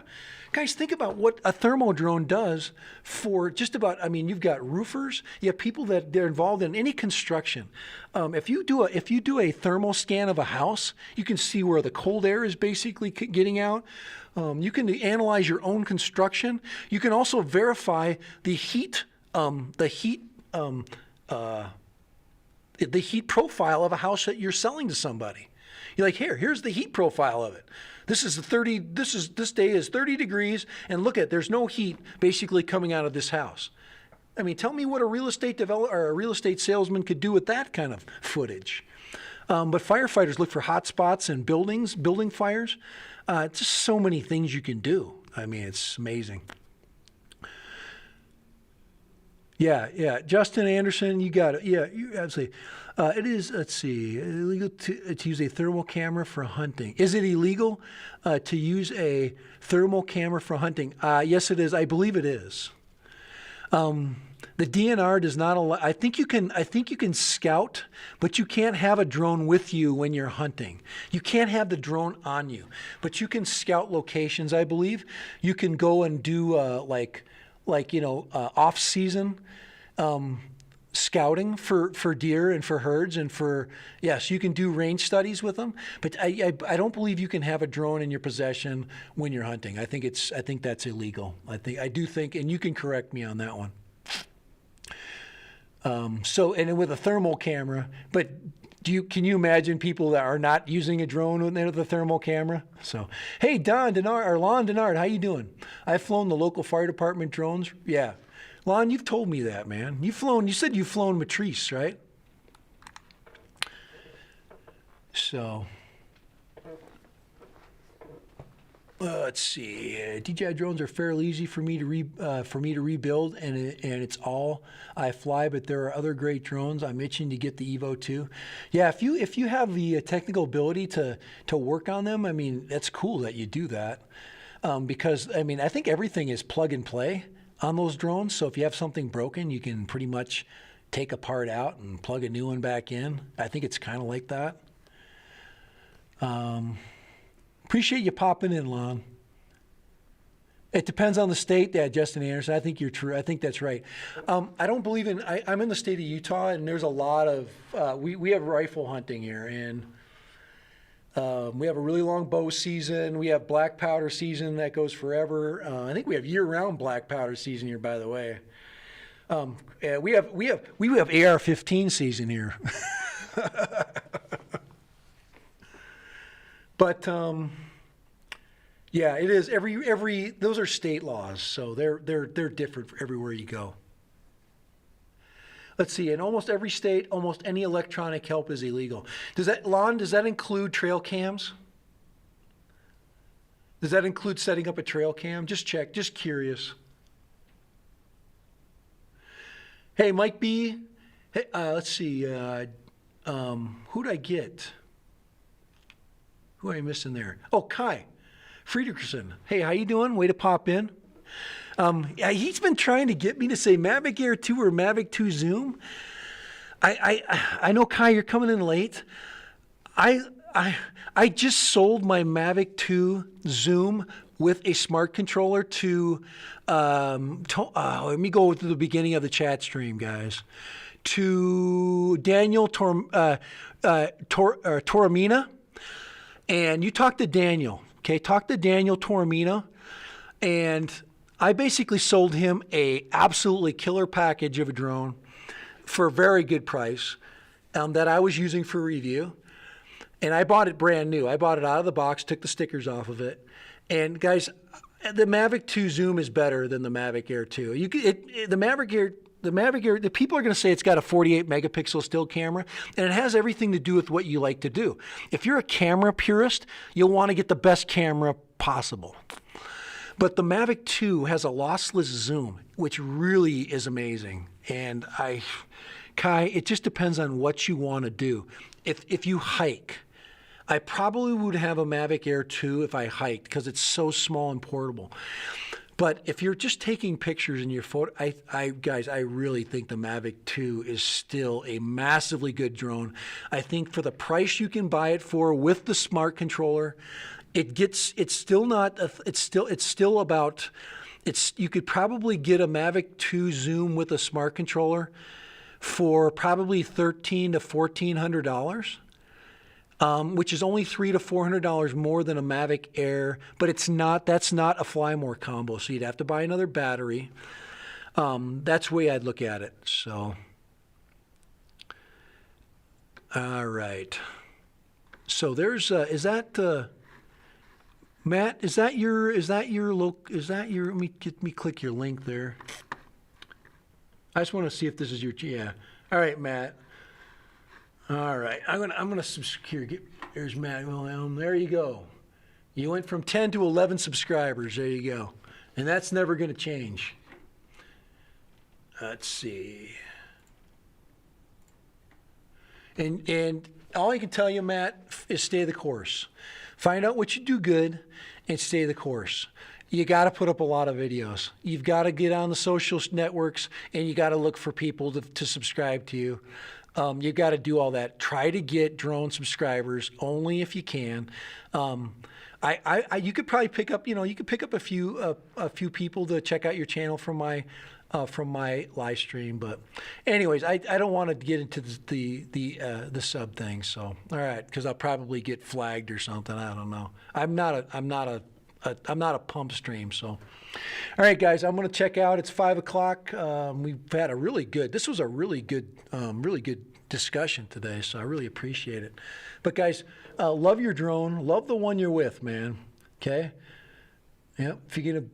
Guys, think about what a thermal drone does for just about, I mean, you've got roofers, you have people that they're involved in any construction. If you do a thermal scan of a house, you can see where the cold air is basically getting out. You can analyze your own construction. You can also verify the heat profile of a house that you're selling to somebody. You're like, here's the heat profile of it. This day is 30 degrees, and look there's no heat basically coming out of this house. I mean, tell me what a real estate developer or a real estate salesman could do with that kind of footage. But firefighters look for hot spots in building fires. Just so many things you can do. I mean, it's amazing. Yeah. Justin Anderson, you got it. Yeah, you absolutely. It is, let's see, illegal to use a thermal camera for hunting. Is it illegal to use a thermal camera for hunting? Yes, it is. I believe it is. The DNR does not allow. I think you can scout, but you can't have a drone with you when you're hunting. You can't have the drone on you, but you can scout locations. I believe you can go and do off season scouting for deer and for herds and yes, you can do range studies with them, but I don't believe you can have a drone in your possession when you're hunting. I think that's illegal. I do think, and you can correct me on that one. And with a thermal camera, but can you imagine people that are not using a drone with the thermal camera? So, hey, Lon Denard, how you doing? I've flown the local fire department drones. Yeah. Lon, you've told me that, man. You said you've flown Matrice, right? So, let's see. DJI drones are fairly easy for me to rebuild, and it's all I fly. But there are other great drones. I'm itching to get the Evo 2. Yeah, if you have the technical ability to work on them, I mean, that's cool that you do that. Because I mean, I think everything is plug and play on those drones. So if you have something broken, you can pretty much take a part out and plug a new one back in. I think it's kind of like that. Appreciate you popping in, Lon. It depends on the state. Yeah, Justin Anderson, I think you're true. I think that's right. I don't believe I'm in the state of Utah, and there's a lot of, we have rifle hunting here, and we have a really long bow season. We have black powder season that goes forever. I think we have year-round black powder season here, by the way. We have AR-15 season here. But yeah, it is every those are state laws, so they're different for everywhere you go. Let's see, in almost every state, almost any electronic help is illegal. Does that include trail cams? Does that include setting up a trail cam? Just curious. Hey, Mike B. Hey, let's see, who'd I get? Who am I missing there? Oh, Kai Friedrichsen. Hey, how you doing? Way to pop in. He's been trying to get me to say Mavic Air 2 or Mavic 2 Zoom. I know, Kai, you're coming in late. I just sold my Mavic 2 Zoom with a smart controller to let me go to the beginning of the chat stream, guys. To Daniel Toromina. And you talk to Daniel, okay? Talk to Daniel Toromina, and I basically sold him a absolutely killer package of a drone for a very good price that I was using for review. And I bought it brand new. I bought it out of the box, took the stickers off of it. And guys, the Mavic 2 Zoom is better than the Mavic Air 2. The Mavic Air, the people are going to say it's got a 48 megapixel still camera, and it has everything to do with what you like to do. If you're a camera purist, you'll want to get the best camera possible. But the Mavic 2 has a lossless zoom, which really is amazing. And Kai, it just depends on what you want to do. If you hike, I probably would have a Mavic Air 2 if I hiked because it's so small and portable. But if you're just taking pictures in your photo, guys, I really think the Mavic 2 is still a massively good drone. I think for the price you can buy it for with the smart controller, you could probably get a Mavic 2 Zoom with a smart controller for probably $1,300 to $1,400. Which is only $300 to $400 more than a Mavic Air, but that's not a Fly More combo, so you'd have to buy another battery. That's the way I'd look at it. So, all right. So there's is that Matt? Is that your let me click your link there. I just want to see if this is your, yeah. All right, Matt. All right, I'm gonna here. There's Matt Wilhelm. There you go. You went from 10 to 11 subscribers. There you go, and that's never gonna change. Let's see. And all I can tell you, Matt, is stay the course. Find out what you do good, and stay the course. You got to put up a lot of videos. You've got to get on the social networks, and you got to look for people to subscribe to you. You got to do all that. Try to get drone subscribers only if you can. You could probably pick up, you could pick up a few people to check out your channel from my live stream. But anyways, I don't want to get into the sub thing. So all right, because I'll probably get flagged or something. I don't know. I'm not a pump stream. So all right, guys, I'm going to check out. It's 5 o'clock. We've had this was a really good discussion today, so I really appreciate it. But guys, love your drone. Love the one you're with, man. Okay? Yep. If you're going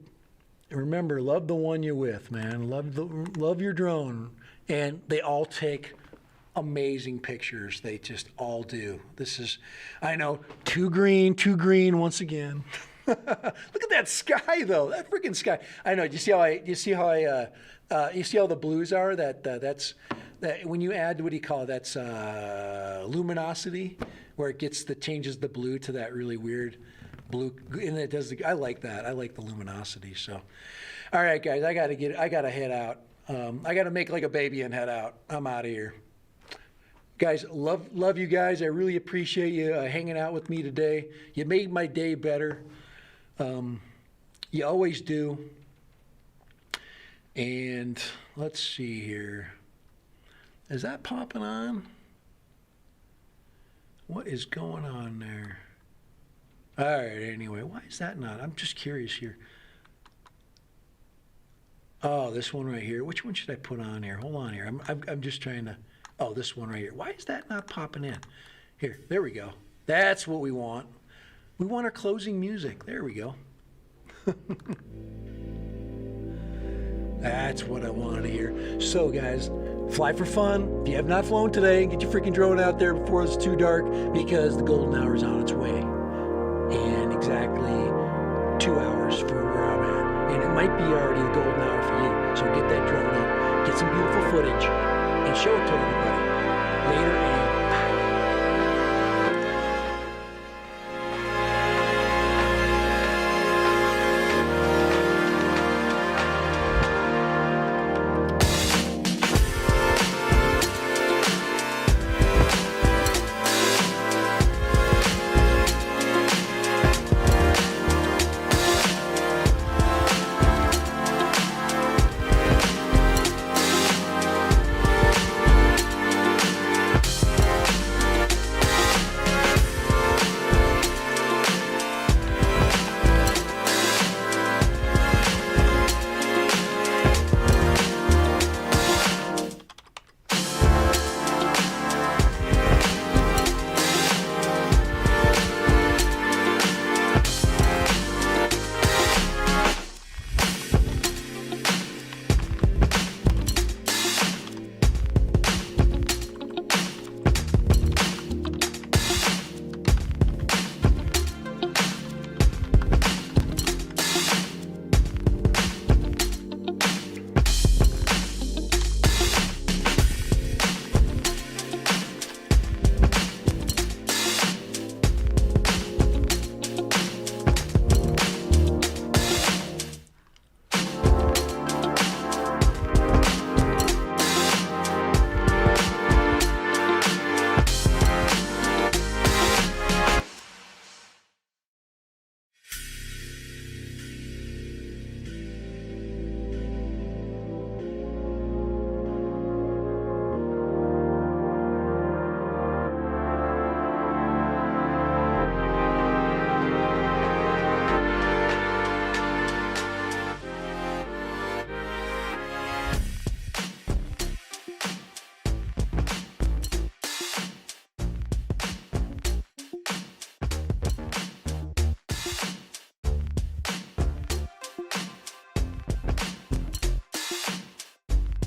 to remember, love the one you're with, man. Love your drone. And they all take amazing pictures. They just all do. I know, too green once again. Look at that sky, though. That freaking sky. I know. You see how the blues are? That's when you add, what do you call it? That's luminosity, where it changes the blue to that really weird blue, and it does. I like that. I like the luminosity. So, all right, guys, I gotta head out. I gotta make like a baby and head out. I'm out of here. Guys, love you guys. I really appreciate you hanging out with me today. You made my day better. You always do. And let's see here. Is that popping on? What is going on there? All right, anyway, why is that not? I'm just curious here. Oh, this one right here. Which one should I put on here? Hold on here. I'm just trying to. Oh, this one right here. Why is that not popping in? Here, there we go. That's what we want. We want our closing music. There we go. That's what I wanted to hear. So, guys, fly for fun. If you have not flown today, get your freaking drone out there before it's too dark, because the golden hour is on its way. And exactly 2 hours from where I'm at. And it might be already the golden hour for you. So get that drone up, get some beautiful footage, and show it to everybody. Later, and